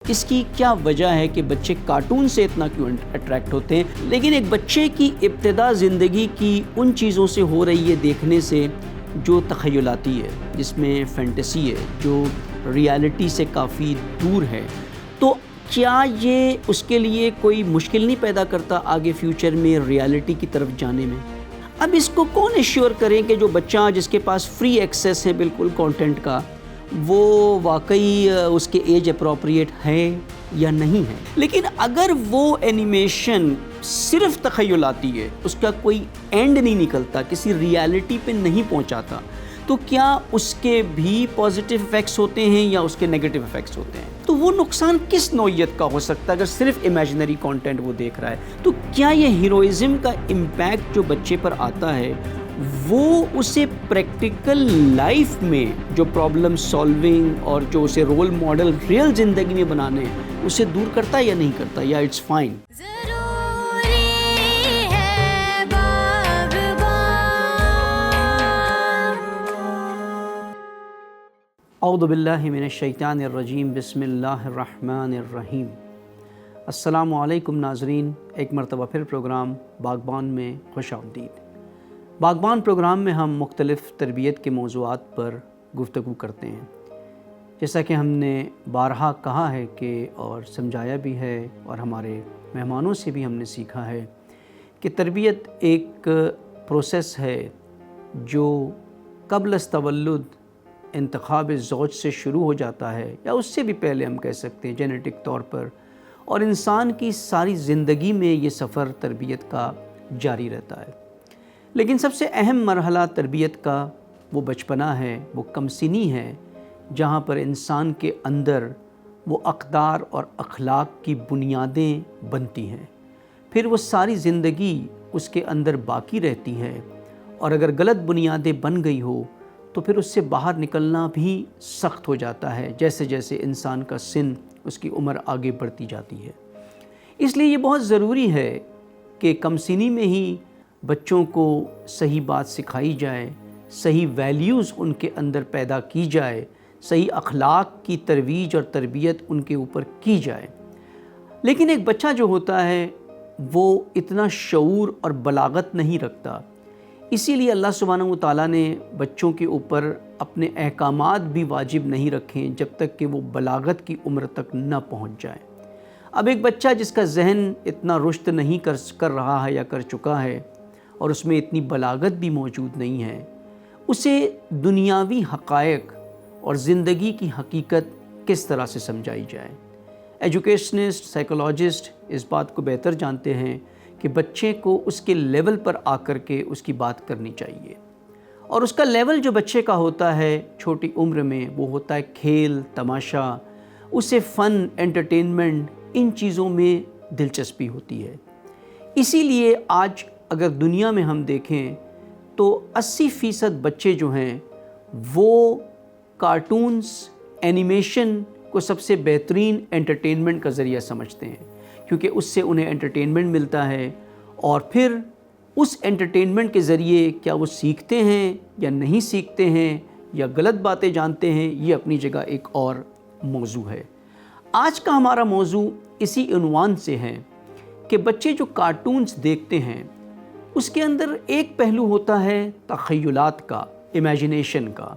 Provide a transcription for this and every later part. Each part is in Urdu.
اس کی کیا وجہ ہے کہ بچے کارٹون سے اتنا کیوں اٹریکٹ ہوتے ہیں؟ لیکن ایک بچے کی ابتدا زندگی کی ان چیزوں سے ہو رہی ہے دیکھنے سے جو تخیلاتی ہے، جس میں فینٹیسی ہے، جو ریالٹی سے کافی دور ہے، تو کیا یہ اس کے لیے کوئی مشکل نہیں پیدا کرتا آگے فیوچر میں ریالٹی کی طرف جانے میں؟ اب اس کو کون ایشور کریں کہ جو بچہ جس کے پاس فری ایکسیس ہے بالکل کانٹینٹ کا، وہ واقعی اس کے ایج اپروپریٹ ہے یا نہیں ہے؟ لیکن اگر وہ اینیمیشن صرف تخیلاتی ہے، اس کا کوئی اینڈ نہیں نکلتا، کسی ریالٹی پہ نہیں پہنچاتا، تو کیا اس کے بھی پازیٹیو ایفیکٹس ہوتے ہیں یا اس کے نیگیٹو ایفیکٹس ہوتے ہیں؟ تو وہ نقصان کس نوعیت کا ہو سکتا ہے اگر صرف امیجنری کانٹینٹ وہ دیکھ رہا ہے؟ تو کیا یہ ہیروئزم کا امپیکٹ جو بچے پر آتا ہے وہ اسے پریکٹیکل لائف میں جو پرابلم سالونگ اور جو اسے رول ماڈل ریئل زندگی میں بنانے ہیں اسے دور کرتا ہے یا نہیں کرتا، یا اٹس فائن؟ اعوذ باللہ من الشیطان الرجیم، بسم اللہ الرحمن الرحیم۔ السلام علیکم ناظرین، ایک مرتبہ پھر پروگرام باغبان میں خوش آمدید۔ باغبان پروگرام میں ہم مختلف تربیت کے موضوعات پر گفتگو کرتے ہیں۔ جیسا کہ ہم نے بارہا کہا ہے کہ اور سمجھایا بھی ہے اور ہمارے مہمانوں سے بھی ہم نے سیکھا ہے کہ تربیت ایک پروسیس ہے جو قبل از تولد انتخاب زوج سے شروع ہو جاتا ہے، یا اس سے بھی پہلے ہم کہہ سکتے ہیں جینیٹک طور پر، اور انسان کی ساری زندگی میں یہ سفر تربیت کا جاری رہتا ہے۔ لیکن سب سے اہم مرحلہ تربیت کا وہ بچپنا ہے، وہ کم سنی ہے، جہاں پر انسان کے اندر وہ اقدار اور اخلاق کی بنیادیں بنتی ہیں، پھر وہ ساری زندگی اس کے اندر باقی رہتی ہے، اور اگر غلط بنیادیں بن گئی ہو تو پھر اس سے باہر نکلنا بھی سخت ہو جاتا ہے جیسے جیسے انسان کا سن، اس کی عمر آگے بڑھتی جاتی ہے۔ اس لیے یہ بہت ضروری ہے کہ کم سنی میں ہی بچوں کو صحیح بات سکھائی جائے، صحیح ویلیوز ان کے اندر پیدا کی جائے، صحیح اخلاق کی ترویج اور تربیت ان کے اوپر کی جائے۔ لیکن ایک بچہ جو ہوتا ہے وہ اتنا شعور اور بلاغت نہیں رکھتا، اسی لیے اللہ سبحانہ و تعالیٰ نے بچوں کے اوپر اپنے احکامات بھی واجب نہیں رکھیں جب تک کہ وہ بلاغت کی عمر تک نہ پہنچ جائے۔ اب ایک بچہ جس کا ذہن اتنا رشد نہیں کر رہا ہے یا کر چکا ہے، اور اس میں اتنی بلاغت بھی موجود نہیں ہے، اسے دنیاوی حقائق اور زندگی کی حقیقت کس طرح سے سمجھائی جائے؟ ایجوکیشنسٹ، سائیکولوجسٹ اس بات کو بہتر جانتے ہیں کہ بچے کو اس کے لیول پر آ کر کے اس کی بات کرنی چاہیے، اور اس کا لیول جو بچے کا ہوتا ہے چھوٹی عمر میں وہ ہوتا ہے کھیل، تماشا، اسے فن، انٹرٹینمنٹ، ان چیزوں میں دلچسپی ہوتی ہے۔ اسی لیے آج اگر دنیا میں ہم دیکھیں تو 80% بچے جو ہیں وہ کارٹونز، اینیمیشن کو سب سے بہترین انٹرٹینمنٹ کا ذریعہ سمجھتے ہیں، کیونکہ اس سے انہیں انٹرٹینمنٹ ملتا ہے، اور پھر اس انٹرٹینمنٹ کے ذریعے کیا وہ سیکھتے ہیں یا نہیں سیکھتے ہیں یا غلط باتیں جانتے ہیں، یہ اپنی جگہ ایک اور موضوع ہے۔ آج کا ہمارا موضوع اسی عنوان سے ہے کہ بچے جو کارٹونز دیکھتے ہیں اس کے اندر ایک پہلو ہوتا ہے تخیلات کا، امیجنیشن کا،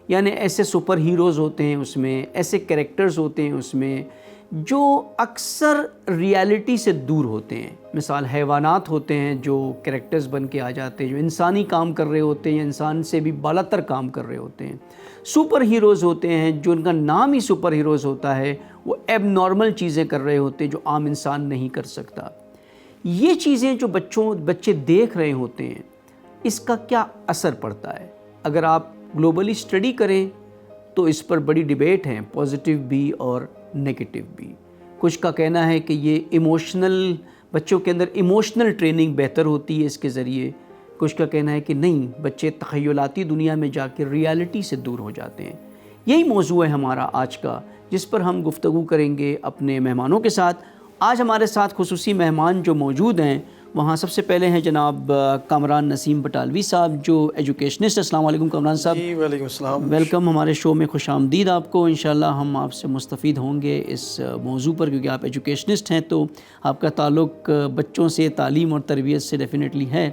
یعنی ایسے سپر ہیروز ہوتے ہیں اس میں، ایسے کریکٹرز ہوتے ہیں اس میں جو اکثر ریالٹی سے دور ہوتے ہیں۔ مثال حیوانات ہوتے ہیں جو کریکٹرز بن کے آ جاتے ہیں، جو انسانی کام کر رہے ہوتے ہیں یا انسان سے بھی بالاتر کام کر رہے ہوتے ہیں۔ سپر ہیروز ہوتے ہیں جو ان کا نام ہی سپر ہیروز ہوتا ہے، وہ ایب نارمل چیزیں کر رہے ہوتے ہیں جو عام انسان نہیں کر سکتا۔ یہ چیزیں جو بچے دیکھ رہے ہوتے ہیں، اس کا کیا اثر پڑتا ہے؟ اگر آپ گلوبلی اسٹڈی کریں تو اس پر بڑی ڈیبیٹ ہیں، پازیٹیو بھی اور نیگیٹو بھی۔ کچھ کا کہنا ہے کہ یہ بچوں کے اندر ایموشنل ٹریننگ بہتر ہوتی ہے اس کے ذریعے، کچھ کا کہنا ہے کہ نہیں، بچے تخیلاتی دنیا میں جا کے ریالٹی سے دور ہو جاتے ہیں۔ یہی موضوع ہے ہمارا آج کا، جس پر ہم گفتگو کریں گے اپنے مہمانوں کے ساتھ۔ آج ہمارے ساتھ خصوصی مہمان جو موجود ہیں وہاں سب سے پہلے ہیں جناب کامران نسیم بٹالوی صاحب جو ایجوکیشنسٹ. السلام علیکم کامران صاحب. جی وعلیکم السلام. ویلکم ہمارے شو میں, خوش آمدید آپ کو. انشاءاللہ ہم آپ سے مستفید ہوں گے اس موضوع پر, کیونکہ آپ ایجوکیشنسٹ ہیں تو آپ کا تعلق بچوں سے, تعلیم اور تربیت سے ڈیفینیٹلی ہے.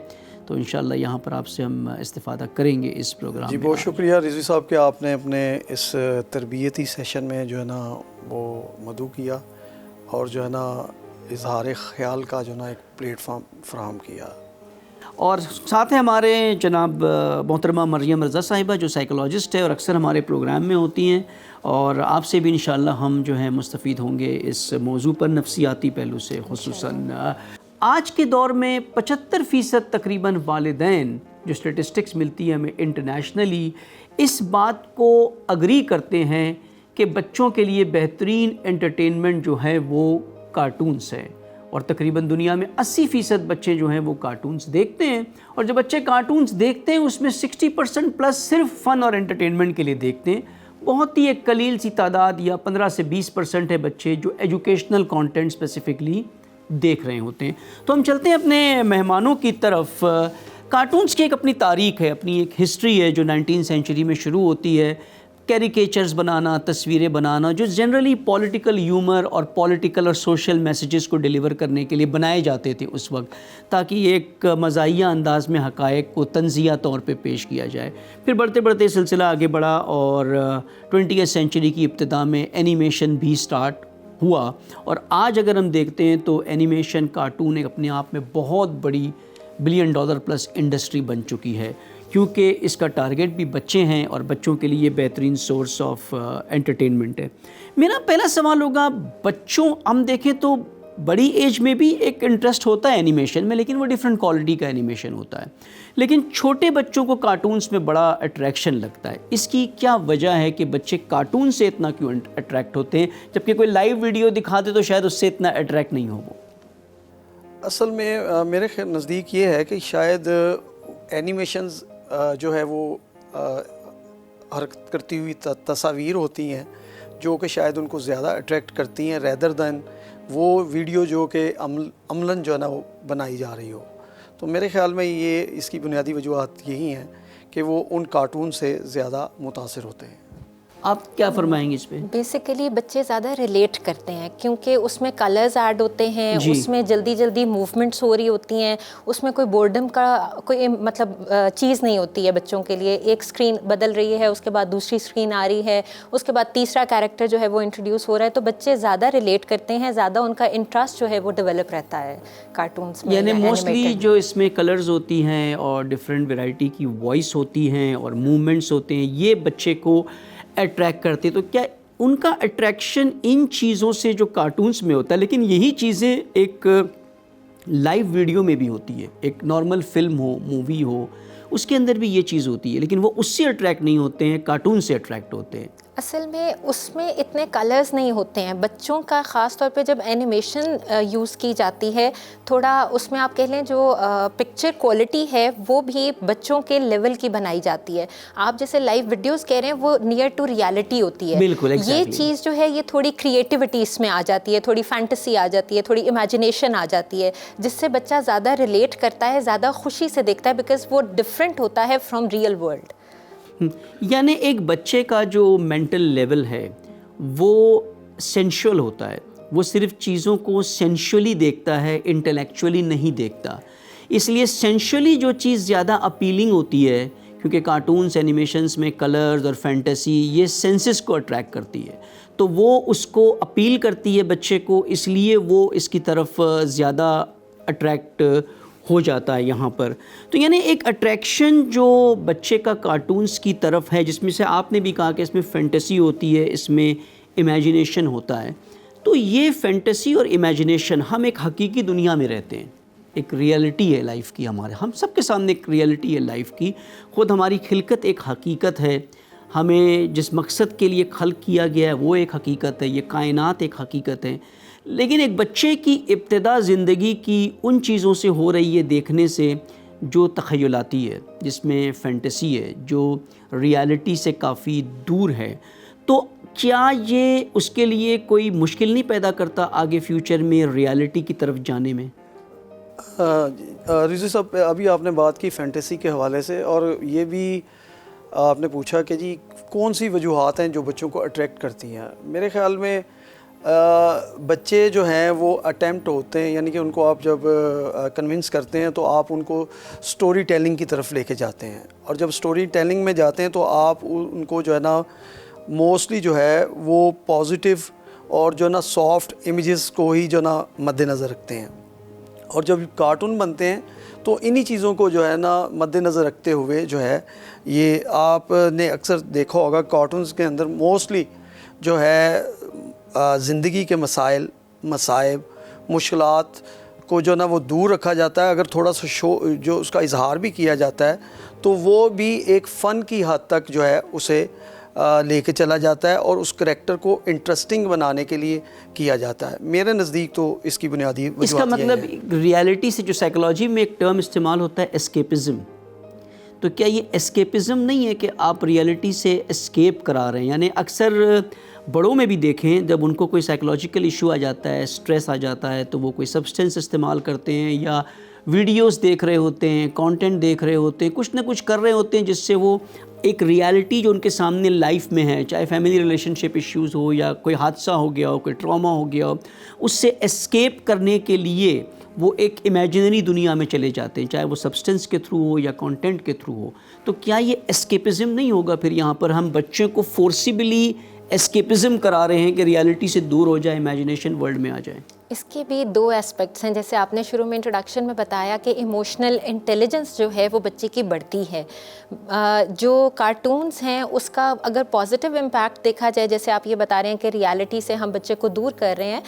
تو انشاءاللہ یہاں پر آپ سے ہم استفادہ کریں گے اس پروگرام میں. جی بہت شکریہ رضوی صاحب کہ آپ نے اپنے اس تربیتی سیشن میں جو ہے نا وہ مدعو کیا اور جو ہے نا اظہار خیال کا جو ہے نا ایک پلیٹ فارم فراہم کیا. اور ساتھ ہیں ہمارے جناب محترمہ مریم رضا صاحبہ جو سائیکولوجسٹ ہے اور اکثر ہمارے پروگرام میں ہوتی ہیں, اور آپ سے بھی انشاءاللہ ہم جو ہے مستفید ہوں گے اس موضوع پر نفسیاتی پہلو سے خصوصاً. آج کے دور میں 75% تقریباً والدین, جو اسٹیٹسٹکس ملتی ہے ہمیں انٹرنیشنلی, اس بات کو اگری کرتے ہیں کہ بچوں کے لیے بہترین انٹرٹینمنٹ جو ہے وہ کارٹونز ہے. اور تقریباً دنیا میں 80% بچے جو ہیں وہ کارٹونز دیکھتے ہیں, اور جب بچے کارٹونز دیکھتے ہیں اس میں 60% پلس صرف فن اور انٹرٹینمنٹ کے لیے دیکھتے ہیں. بہت ہی ایک قلیل سی تعداد یا 15 سے 20% ہے بچے جو ایجوکیشنل کانٹینٹ اسپیسیفکلی دیکھ رہے ہوتے ہیں. تو ہم چلتے ہیں اپنے مہمانوں کی طرف. کارٹونز کی ایک اپنی تاریخ ہے, اپنی ایک ہسٹری ہے جو 19 سینچری میں شروع ہوتی ہے. کیریکیچرز بنانا, تصویریں بنانا جو جنرلی پولیٹیکل ہیومر اور پولیٹیکل اور سوشل میسیجز کو ڈیلیور کرنے کے لیے بنائے جاتے تھے اس وقت, تاکہ ایک مزاحیہ انداز میں حقائق کو طنزیہ طور پہ پیش کیا جائے. پھر بڑھتے بڑھتے سلسلہ آگے بڑھا اور 20 سینچری کی ابتدا میں اینیمیشن بھی سٹارٹ ہوا, اور آج اگر ہم دیکھتے ہیں تو اینیمیشن کارٹون ایک اپنے آپ میں بہت بڑی $1 بلین پلس انڈسٹری بن چکی ہے, کیونکہ اس کا ٹارگٹ بھی بچے ہیں اور بچوں کے لیے بہترین سورس آف انٹرٹینمنٹ ہے. میرا پہلا سوال ہوگا, بچوں ہم دیکھیں تو بڑی ایج میں بھی ایک انٹرسٹ ہوتا ہے اینیمیشن میں, لیکن وہ ڈیفرنٹ کوالٹی کا اینیمیشن ہوتا ہے, لیکن چھوٹے بچوں کو کارٹونز میں بڑا اٹریکشن لگتا ہے. اس کی کیا وجہ ہے کہ بچے کارٹون سے اتنا کیوں اٹریکٹ ہوتے ہیں, جبکہ کوئی لائیو ویڈیو دکھاتے تو شاید اس سے اتنا اٹریکٹ نہیں ہو وہ؟ اصل میں میرے نزدیک یہ ہے کہ شاید اینیمیشنز جو ہے وہ حرکت کرتی ہوئی تصاویر ہوتی ہیں جو کہ شاید ان کو زیادہ اٹریکٹ کرتی ہیں ریدر دین وہ ویڈیو جو کہ عملاً جو ہے نا وہ بنائی جا رہی ہو. تو میرے خیال میں یہ اس کی بنیادی وجوہات یہی ہیں کہ وہ ان کارٹون سے زیادہ متاثر ہوتے ہیں. آپ کیا فرمائیں گے اس پہ؟ بیسیکلی بچے زیادہ ریلیٹ کرتے ہیں کیونکہ اس میں کلرز ایڈ ہوتے ہیں, اس میں جلدی جلدی موومنٹس ہو رہی ہوتی ہیں, اس میں کوئی بورڈم کا کوئی مطلب چیز نہیں ہوتی ہے بچوں کے لیے. ایک اسکرین بدل رہی ہے, اس کے بعد دوسری اسکرین آ رہی ہے, اس کے بعد تیسرا کیریکٹر جو ہے وہ انٹروڈیوس ہو رہا ہے, تو بچے زیادہ ریلیٹ کرتے ہیں, زیادہ ان کا انٹرسٹ جو ہے وہ ڈیولپ رہتا ہے کارٹونس میں. یعنی موسٹلی جو اس میں کلرز ہوتی ہیں اور ڈفرینٹ ویرائٹی کی وائس ہوتی ہیں اور موومنٹس ہوتے ہیں, یہ بچے کو اٹریکٹ کرتے. تو کیا ان کا اٹریکشن ان چیزوں سے جو کارٹونز میں ہوتا ہے, لیکن یہی چیزیں ایک لائیو ویڈیو میں بھی ہوتی ہے, ایک نارمل فلم ہو, مووی ہو, اس کے اندر بھی یہ چیز ہوتی ہے, لیکن وہ اس سے اٹریکٹ نہیں ہوتے ہیں, کارٹون سے اٹریکٹ ہوتے ہیں. اصل میں اس میں اتنے کلرز نہیں ہوتے ہیں بچوں کا, خاص طور پہ جب اینیمیشن یوز کی جاتی ہے, تھوڑا اس میں آپ کہہ لیں جو پکچر کوالٹی ہے وہ بھی بچوں کے لیول کی بنائی جاتی ہے. آپ جیسے لائیو ویڈیوز کہہ رہے ہیں وہ نیئر ٹو ریالٹی ہوتی ہے. بالکل یہ چیز جو ہے یہ تھوڑی کریٹیوٹی اس میں آ جاتی ہے, تھوڑی فینٹیسی آ جاتی ہے, تھوڑی امیجنیشن آ جاتی ہے, جس سے بچہ زیادہ ریلیٹ کرتا ہے, زیادہ خوشی سے دیکھتا ہے, بیکاز وہ ڈفرینٹ ہوتا ہے فرام ریئل ورلڈ. یعنی ایک بچے کا جو مینٹل لیول ہے وہ سینشول ہوتا ہے, وہ صرف چیزوں کو سینشولی دیکھتا ہے, انٹلیکچولی نہیں دیکھتا. اس لیے سینشولی جو چیز زیادہ اپیلنگ ہوتی ہے, کیونکہ کارٹونز اینیمیشنز میں کلرز اور فینٹیسی یہ سینسز کو اٹریکٹ کرتی ہے, تو وہ اس کو اپیل کرتی ہے بچے کو, اس لیے وہ اس کی طرف زیادہ اٹریکٹ ہو جاتا ہے یہاں پر. تو یعنی ایک اٹریکشن جو بچے کا کارٹونز کی طرف ہے, جس میں سے آپ نے بھی کہا کہ اس میں فینٹیسی ہوتی ہے, اس میں امیجنیشن ہوتا ہے, تو یہ فینٹیسی اور امیجنیشن, ہم ایک حقیقی دنیا میں رہتے ہیں, ایک ریئلٹی ہے لائف کی, ہم سب کے سامنے ایک ریئلٹی ہے لائف کی. خود ہماری خلقت ایک حقیقت ہے, ہمیں جس مقصد کے لیے خلق کیا گیا ہے وہ ایک حقیقت ہے, یہ کائنات ایک حقیقت ہے. لیکن ایک بچے کی ابتدا زندگی کی ان چیزوں سے ہو رہی ہے دیکھنے سے جو تخیلاتی ہے, جس میں فینٹیسی ہے, جو ریالٹی سے کافی دور ہے. تو کیا یہ اس کے لیے کوئی مشکل نہیں پیدا کرتا آگے فیوچر میں ریالٹی کی طرف جانے میں؟ رضوی صاحب ابھی آپ نے بات کی فینٹیسی کے حوالے سے، اور یہ بھی آپ نے پوچھا کہ جی کون سی وجوہات ہیں جو بچوں کو اٹریکٹ کرتی ہیں. میرے خیال میں بچے جو ہیں وہ اٹیمپٹ ہوتے ہیں، یعنی کہ ان کو آپ جب کنونس کرتے ہیں تو آپ ان کو سٹوری ٹیلنگ کی طرف لے کے جاتے ہیں، اور جب سٹوری ٹیلنگ میں جاتے ہیں تو آپ ان کو جو ہے نا موسٹلی جو ہے وہ پازیٹیو اور جو ہے نا سافٹ امیجز کو ہی جو ہے نا مد نظر رکھتے ہیں. اور جب کارٹون بنتے ہیں تو انہی چیزوں کو جو ہے نا مد نظر رکھتے ہوئے جو ہے یہ آپ نے اکثر دیکھا ہوگا کارٹونز کے اندر موسٹلی جو ہے زندگی کے مسائل، مصائب، مشکلات کو جو نا وہ دور رکھا جاتا ہے. اگر تھوڑا سا جو اس کا اظہار بھی کیا جاتا ہے تو وہ بھی ایک فن کی حد تک جو ہے اسے لے کے چلا جاتا ہے اور اس کریکٹر کو انٹرسٹنگ بنانے کے لیے کیا جاتا ہے. میرے نزدیک تو اس کی بنیادی وجوہات اس کا مطلب ریالٹی سے جو سائیکلوجی میں ایک ٹرم استعمال ہوتا ہے اسکیپزم، تو کیا یہ اسکیپزم نہیں ہے کہ آپ ریالٹی سے اسکیپ کرا رہے ہیں؟ یعنی اکثر بڑوں میں بھی دیکھیں جب ان کو کوئی سائیکلوجیکل ایشو آ جاتا ہے، اسٹریس آ جاتا ہے، تو وہ کوئی سبسٹنس استعمال کرتے ہیں یا ویڈیوز دیکھ رہے ہوتے ہیں، کانٹینٹ دیکھ رہے ہوتے ہیں، کچھ نہ کچھ کر رہے ہوتے ہیں جس سے وہ ایک ریالٹی جو ان کے سامنے لائف میں ہے، چاہے فیملی ریلیشن شپ ایشوز ہو یا کوئی حادثہ ہو گیا ہو، کوئی ٹراما ہو گیا ہو، اس سے اسکیپ کرنے کے لیے وہ ایک امیجنری دنیا میں چلے جاتے ہیں، چاہے وہ سبسٹنس کے تھرو ہو یا کانٹینٹ کے تھرو ہو. تو کیا یہ اسکیپزم نہیں ہوگا پھر یہاں پر ہم بچوں کو فورسیبلی اسکیپزم کرا رہے ہیں کہ ریالٹی سے دور ہو جائے، امیجنیشن ورلڈ میں آ جائیں؟ اس کے بھی دو ایسپیکٹس ہیں. جیسے آپ نے شروع میں انٹروڈکشن میں بتایا کہ ایموشنل انٹیلیجنس جو ہے وہ بچے کی بڑھتی ہے. جو کارٹونز ہیں اس کا اگر پازیٹیو امپیکٹ دیکھا جائے، جیسے آپ یہ بتا رہے ہیں کہ ریالٹی سے ہم بچے کو دور کر رہے ہیں،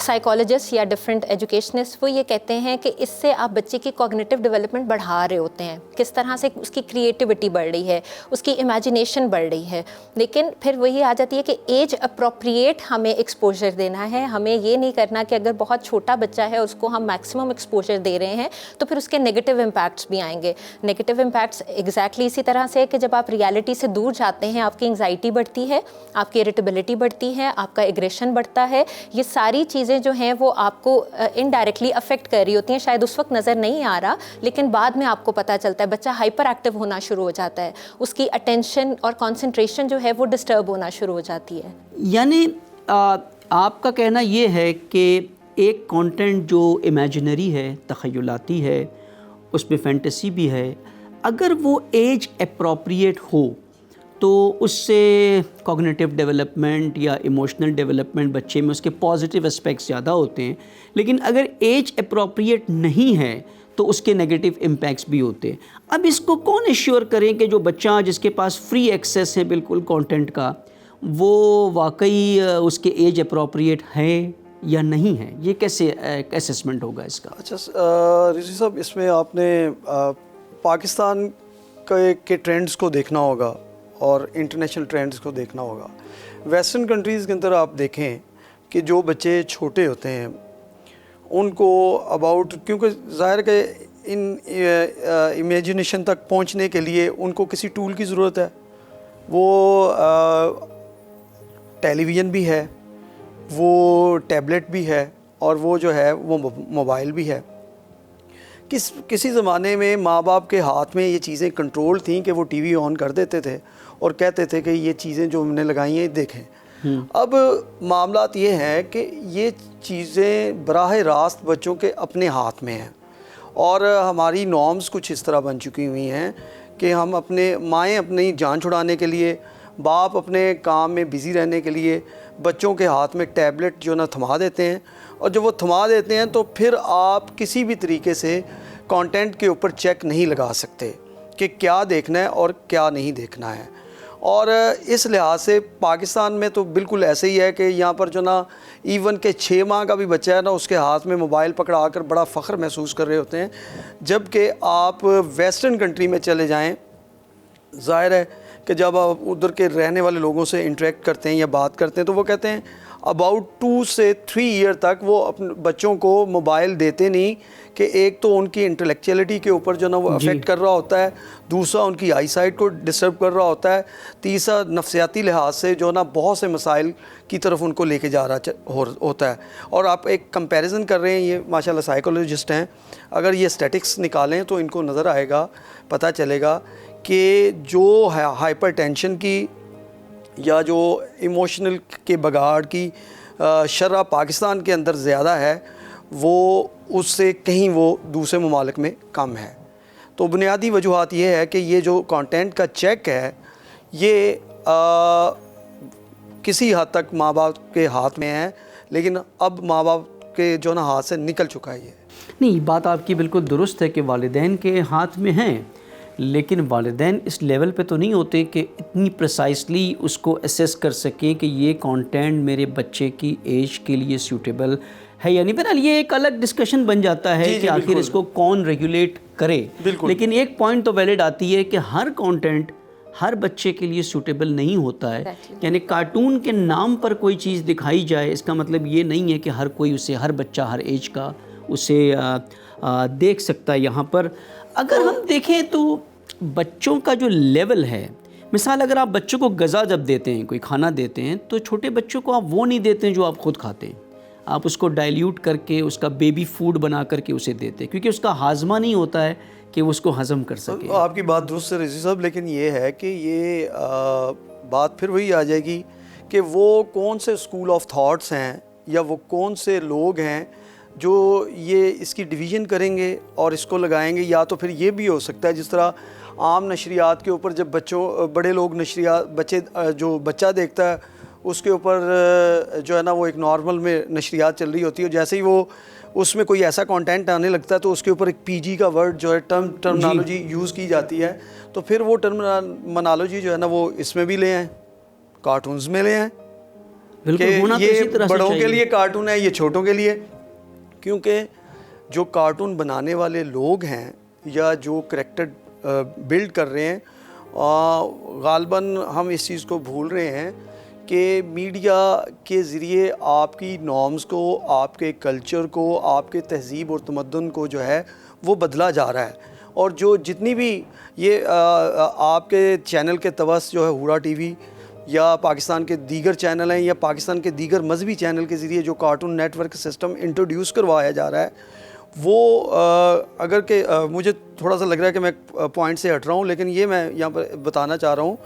سائیکالوجسٹ یا ڈفرینٹ ایجوکیشنسٹ وہ یہ کہتے ہیں کہ اس سے آپ بچے کی کوگنیٹیو ڈیولپمنٹ بڑھا رہے ہوتے ہیں. کس طرح سے اس کی کریٹیوٹی بڑھ رہی ہے، اس کی امیجنیشن بڑھ رہی ہے. لیکن پھر وہی آ جاتی ہے کہ ایج اپروپریٹ ہمیں ایکسپوجر دینا ہے. ہمیں یہ نہیں کرنا کہ اگر بہت چھوٹا بچہ ہے اس کو ہم میکسیمم ایکسپوجر دے رہے ہیں تو پھر اس کے نیگیٹو امپیکٹس بھی آئیں گے. نیگیٹو امپیکٹس ایگزیکٹلی اسی طرح سے کہ جب آپ ریالٹی سے دور جاتے ہیں آپ کی انگزائٹی بڑھتی ہے، آپ کی اریٹیبلٹی بڑھتی ہے، آپ کا ایگریشن بڑھتا ہے. یہ ساری چیزیں جو ہیں وہ آپ کو انڈائریکٹلی افیکٹ کر رہی ہوتی ہیں. شاید اس وقت نظر نہیں آ رہا لیکن بعد میں آپ کو پتہ چلتا ہے. بچہ ہائپر ایکٹیو ہونا شروع ہو جاتا ہے، اس کی اٹینشن اور کانسنٹریشن جو ہے وہ ڈسٹرب ہونا شروع ہو جاتی ہے. یعنی آپ کا کہنا یہ ہے کہ ایک کانٹینٹ جو امیجنری ہے، تخیلاتی ہے، اس میں فینٹیسی بھی ہے، اگر وہ ایج اپروپریٹ ہو تو اس سے کوگنیٹیو ڈیولپمنٹ یا ایموشنل ڈیولپمنٹ بچے میں اس کے پازیٹیو اسپیکٹس زیادہ ہوتے ہیں. لیکن اگر ایج اپروپریٹ نہیں ہے تو اس کے نیگیٹو امپیکٹس بھی ہوتے ہیں. اب اس کو کون ایشور کریں کہ جو بچہ جس کے پاس فری ایکسیس ہے بالکل کانٹینٹ کا، وہ واقعی اس کے ایج اپروپریٹ ہے یا نہیں ہے؟ یہ کیسے اسیسمنٹ ہوگا اس کا؟ اچھا رضوی صاحب، اس میں آپ نے پاکستان کے ٹرینڈز کو دیکھنا ہوگا اور انٹرنیشنل ٹرینڈز کو دیکھنا ہوگا. ویسٹرن کنٹریز کے اندر آپ دیکھیں کہ جو بچے چھوٹے ہوتے ہیں ان کو اباؤٹ، کیونکہ ظاہر کہ ان امیجنیشن تک پہنچنے کے لیے ان کو کسی ٹول کی ضرورت ہے. وہ ٹیلی ویژن بھی ہے، وہ ٹیبلٹ بھی ہے، اور وہ جو ہے وہ موبائل بھی ہے. کسی زمانے میں ماں باپ کے ہاتھ میں یہ چیزیں کنٹرول تھیں کہ وہ ٹی وی آن کر دیتے تھے اور کہتے تھے کہ یہ چیزیں جو ہم نے لگائی ہیں دیکھیں. اب معاملات یہ ہیں کہ یہ چیزیں براہ راست بچوں کے اپنے ہاتھ میں ہیں، اور ہماری نارمز کچھ اس طرح بن چکی ہوئی ہیں کہ ہم مائیں اپنی جان چھڑانے کے لیے، باپ اپنے کام میں بزی رہنے کے لیے بچوں کے ہاتھ میں ٹیبلٹ جو نا تھما دیتے ہیں. اور جب وہ تھما دیتے ہیں تو پھر آپ کسی بھی طریقے سے کانٹینٹ کے اوپر چیک نہیں لگا سکتے کہ کیا دیکھنا ہے اور کیا نہیں دیکھنا ہے. اور اس لحاظ سے پاکستان میں تو بالکل ایسے ہی ہے کہ یہاں پر جو نا ایون کہ 6 ماہ کا بھی بچہ ہے نا اس کے ہاتھ میں موبائل پکڑا کر بڑا فخر محسوس کر رہے ہوتے ہیں. جبکہ آپ ویسٹرن کنٹری میں چلے جائیں، ظاہر ہے کہ جب آپ ادھر کے رہنے والے لوگوں سے انٹریکٹ کرتے ہیں یا بات کرتے ہیں تو وہ کہتے ہیں اباؤٹ 2 سے 3 ایئر تک وہ اپنے بچوں کو موبائل دیتے نہیں کہ ایک تو ان کی انٹلیکچولیٹی کے اوپر جو نا وہ افیکٹ کر رہا ہوتا ہے, دوسرا ان کی آئی سائٹ کو ڈسٹرب کر رہا ہوتا ہے, تیسرا نفسیاتی لحاظ سے جو نا بہت سے مسائل کی طرف ان کو لے کے جا رہا ہوتا ہے. اور آپ ایک کمپیریزن کر رہے ہیں, یہ ماشاء اللہ سائیکولوجسٹ ہیں, اگر یہ اسٹیٹکس نکالیں تو ان کو نظر آئے گا, پتہ چلے گا کہ جو ہائپر ٹینشن کی یا جو ایموشنل کے بگاڑ کی شرح پاکستان کے اندر زیادہ ہے, وہ اس سے کہیں وہ دوسرے ممالک میں کم ہے. تو بنیادی وجوہات یہ ہے کہ یہ جو کانٹینٹ کا چیک ہے یہ کسی حد تک ماں باپ کے ہاتھ میں ہے, لیکن اب ماں باپ کے جو نا ہاتھ سے نکل چکا ہے. یہ نہیں, بات آپ کی بالکل درست ہے کہ والدین کے ہاتھ میں ہیں, لیکن والدین اس لیول پہ تو نہیں ہوتے کہ اتنی پریسائسلی اس کو اسیس کر سکیں کہ یہ کانٹینٹ میرے بچے کی ایج کے لیے سیوٹیبل ہے یا نہیں. بہرحال یہ ایک الگ ڈسکشن بن جاتا ہے کہ آخر اس کو کون ریگولیٹ کرے, لیکن ایک پوائنٹ تو ویلڈ آتی ہے کہ ہر کانٹینٹ ہر بچے کے لیے سوٹیبل نہیں ہوتا ہے. یعنی کارٹون کے نام پر کوئی چیز دکھائی جائے اس کا مطلب یہ نہیں ہے کہ ہر کوئی اسے, ہر بچہ ہر ایج کا اسے دیکھ سکتا ہے. یہاں پر اگر ہم دیکھیں تو بچوں کا جو لیول ہے, مثال اگر آپ بچوں کو غذا جب دیتے ہیں, کوئی کھانا دیتے ہیں, تو چھوٹے بچوں کو آپ وہ نہیں دیتے ہیں جو آپ خود کھاتے ہیں. آپ اس کو ڈائلیوٹ کر کے اس کا بیبی فوڈ بنا کر کے اسے دیتے ہیں, کیونکہ اس کا ہاضمہ نہیں ہوتا ہے کہ وہ اس کو ہضم کر سکے. آپ کی بات درست ہے رضی صاحب, لیکن یہ ہے کہ یہ بات پھر وہی آ جائے گی کہ وہ کون سے اسکول آف تھاٹس ہیں یا وہ کون سے لوگ ہیں جو یہ اس کی ڈویژن کریں گے اور اس کو لگائیں گے. یا تو پھر یہ بھی ہو سکتا ہے جس طرح عام نشریات کے اوپر جب بڑے لوگ جو بچہ دیکھتا ہے اس کے اوپر جو ہے نا وہ ایک نارمل میں نشریات چل رہی ہوتی ہے, جیسے ہی وہ اس میں کوئی ایسا کانٹینٹ آنے لگتا ہے تو اس کے اوپر ایک پی جی کا ورڈ جو ہے ٹرمنالوجی یوز کی جاتی ہے. تو پھر وہ ٹرمنالوجی جو ہے نا وہ اس میں بھی لے آئیں, کارٹونز میں لے آئیں کہ یہ بڑوں کے لیے کارٹون ہے, یہ چھوٹوں کے لیے. کیونکہ جو کارٹون بنانے والے لوگ ہیں یا جو کریکٹر بلڈ کر رہے ہیں, غالباً ہم اس چیز کو بھول رہے ہیں کہ میڈیا کے ذریعے آپ کی نارمز کو, آپ کے کلچر کو, آپ کے تہذیب اور تمدن کو جو ہے وہ بدلا جا رہا ہے. اور جو جتنی بھی یہ آپ کے چینل کے توسط جو ہے ہورا ٹی وی یا پاکستان کے دیگر چینل ہیں یا پاکستان کے دیگر مذہبی چینل کے ذریعے جو cartoon network system introduce کروایا جا رہا ہے, وہ اگر کہ مجھے تھوڑا سا لگ رہا ہے کہ میں پوائنٹ سے ہٹ رہا ہوں, لیکن یہ میں یہاں پر بتانا چاہ رہا ہوں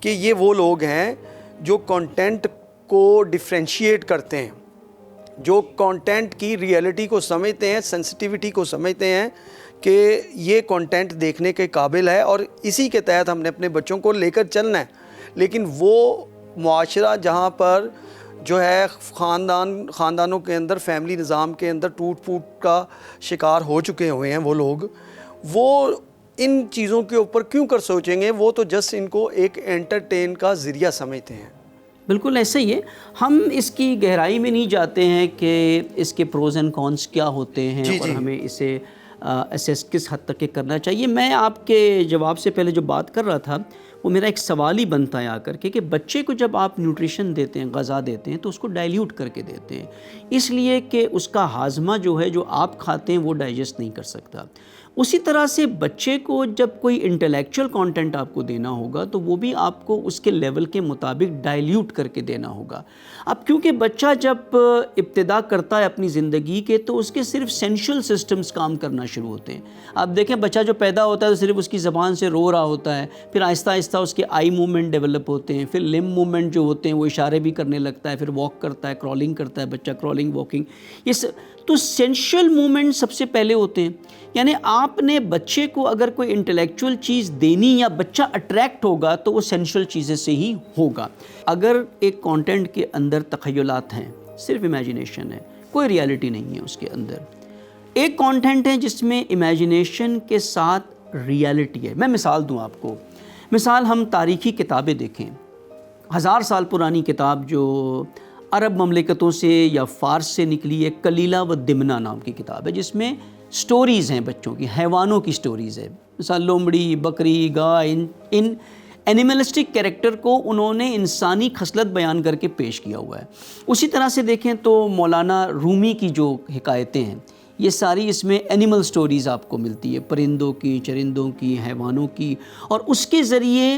کہ یہ وہ لوگ ہیں جو کانٹینٹ کو ڈیفرینشیٹ کرتے ہیں, جو کانٹینٹ کی ریئلٹی کو سمجھتے ہیں, سینسٹیوٹی کو سمجھتے ہیں کہ یہ کانٹینٹ دیکھنے کے قابل ہے اور اسی کے تحت ہم نے اپنے بچوں کو لے کر چلنا ہے. لیکن وہ معاشرہ جہاں پر جو ہے خاندانوں کے اندر, فیملی نظام کے اندر ٹوٹ پھوٹ کا شکار ہو چکے ہوئے ہیں وہ لوگ, وہ ان چیزوں کے اوپر کیوں کر سوچیں گے؟ وہ تو جسٹ ان کو ایک انٹرٹین کا ذریعہ سمجھتے ہیں. بالکل ایسا ہی ہے. ہم اس کی گہرائی میں نہیں جاتے ہیں کہ اس کے پروز اینڈ کونس کیا ہوتے ہیں اور ہمیں اسے اسیس کس حد تک کرنا چاہیے. میں آپ کے جواب سے پہلے جو بات کر رہا تھا وہ میرا ایک سوال ہی بنتا ہے آ کر کے کہ بچے کو جب آپ نیوٹریشن دیتے ہیں, غذا دیتے ہیں, تو اس کو ڈائلیوٹ کر کے دیتے ہیں, اس لیے کہ اس کا ہاضمہ جو ہے جو آپ کھاتے ہیں وہ ڈائجسٹ نہیں کر سکتا. اسی طرح سے بچے کو جب کوئی انٹلیکچوئل کانٹینٹ آپ کو دینا ہوگا تو وہ بھی آپ کو اس کے لیول کے مطابق ڈائلیوٹ کر کے دینا ہوگا. اب کیونکہ بچہ جب ابتدا کرتا ہے اپنی زندگی کے تو اس کے صرف سینشل سسٹمز کام کرنا شروع ہوتے ہیں. آپ دیکھیں بچہ جو پیدا ہوتا ہے تو صرف اس کی زبان سے رو رہا ہوتا ہے, پھر آہستہ آہستہ اس کے آئی موومنٹ ڈیولپ ہوتے ہیں, پھر لم موومنٹ جو ہوتے ہیں وہ اشارے بھی کرنے لگتا ہے, پھر واک کرتا ہے, کرالنگ کرتا ہے بچہ, کرالنگ واکنگ, یہ تو سینشل موومنٹ سب سے پہلے ہوتے ہیں. یعنی آپ نے بچے کو اگر کوئی انٹلیکچوئل چیز دینی یا بچہ اٹریکٹ ہوگا تو وہ سینشل چیزیں سے ہی ہوگا. اگر ایک کانٹینٹ کے اندر تخیلات ہیں, صرف امیجنیشن ہے, کوئی ریالٹی نہیں ہے اس کے اندر, ایک کانٹینٹ ہے جس میں امیجنیشن کے ساتھ ریالٹی ہے. میں مثال دوں آپ کو, مثال ہم تاریخی کتابیں دیکھیں, 1000 سال پرانی کتاب جو عرب مملکتوں سے یا فارس سے نکلی ہے, کلیلہ و دمنہ نام کی کتاب ہے, جس میں سٹوریز ہیں بچوں کی, حیوانوں کی سٹوریز ہے, مثال لومڑی, بکری, گائے, ان اینیملسٹک کریکٹر کو انہوں نے انسانی خصلت بیان کر کے پیش کیا ہوا ہے. اسی طرح سے دیکھیں تو مولانا رومی کی جو حکایتیں ہیں یہ ساری اس میں اینیمل سٹوریز آپ کو ملتی ہے, پرندوں کی, چرندوں کی, حیوانوں کی, اور اس کے ذریعے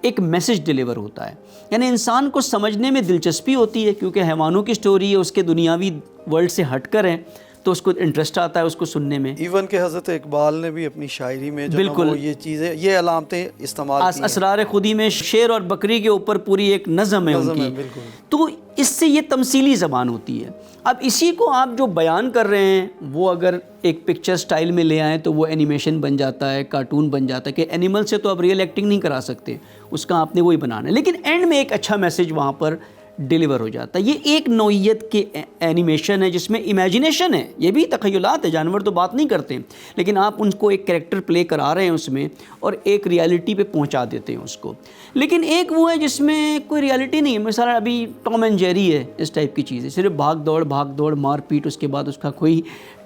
ایک میسج ڈیلیور ہوتا ہے. یعنی انسان کو سمجھنے میں دلچسپی ہوتی ہے کیونکہ حیوانوں کی سٹوری ہے, اس کے دنیاوی ورلڈ سے ہٹ کر ہے, تو اس کو انٹرسٹ آتا ہے اس کو سننے میں. ایون کہ حضرت اقبال نے بھی اپنی شاعری میں جو بالکل وہ یہ چیزیں, یہ علامتیں استعمال کی ہیں. اسرار خودی میں شیر اور بکری کے اوپر پوری ایک نظم ہے ان کی, تو اس سے یہ تمثیلی زبان ہوتی ہے. اب اسی کو آپ جو بیان کر رہے ہیں وہ اگر ایک پکچر سٹائل میں لے آئیں تو وہ اینیمیشن بن جاتا ہے, کارٹون بن جاتا ہے, کہ اینیمل سے تو آپ ریئل ایکٹنگ نہیں کرا سکتے, اس کا آپ نے وہی بنانا ہے, لیکن اینڈ میں ایک اچھا میسج وہاں پر ڈیلیور ہو جاتا ہے. یہ ایک نوعیت کے اینیمیشن ہے جس میں امیجنیشن ہے, یہ بھی تخیلات ہے, جانور تو بات نہیں کرتے, لیکن آپ ان کو ایک کریکٹر پلے کرا رہے ہیں اس میں اور ایک ریالٹی پہ پہنچا دیتے ہیں اس کو. لیکن ایک وہ ہے جس میں کوئی ریالٹی نہیں ہے, مثلا ابھی ٹام اینڈ جیری ہے, اس ٹائپ کی چیز ہے, صرف بھاگ دوڑ مار پیٹ, اس کے بعد اس کا کوئی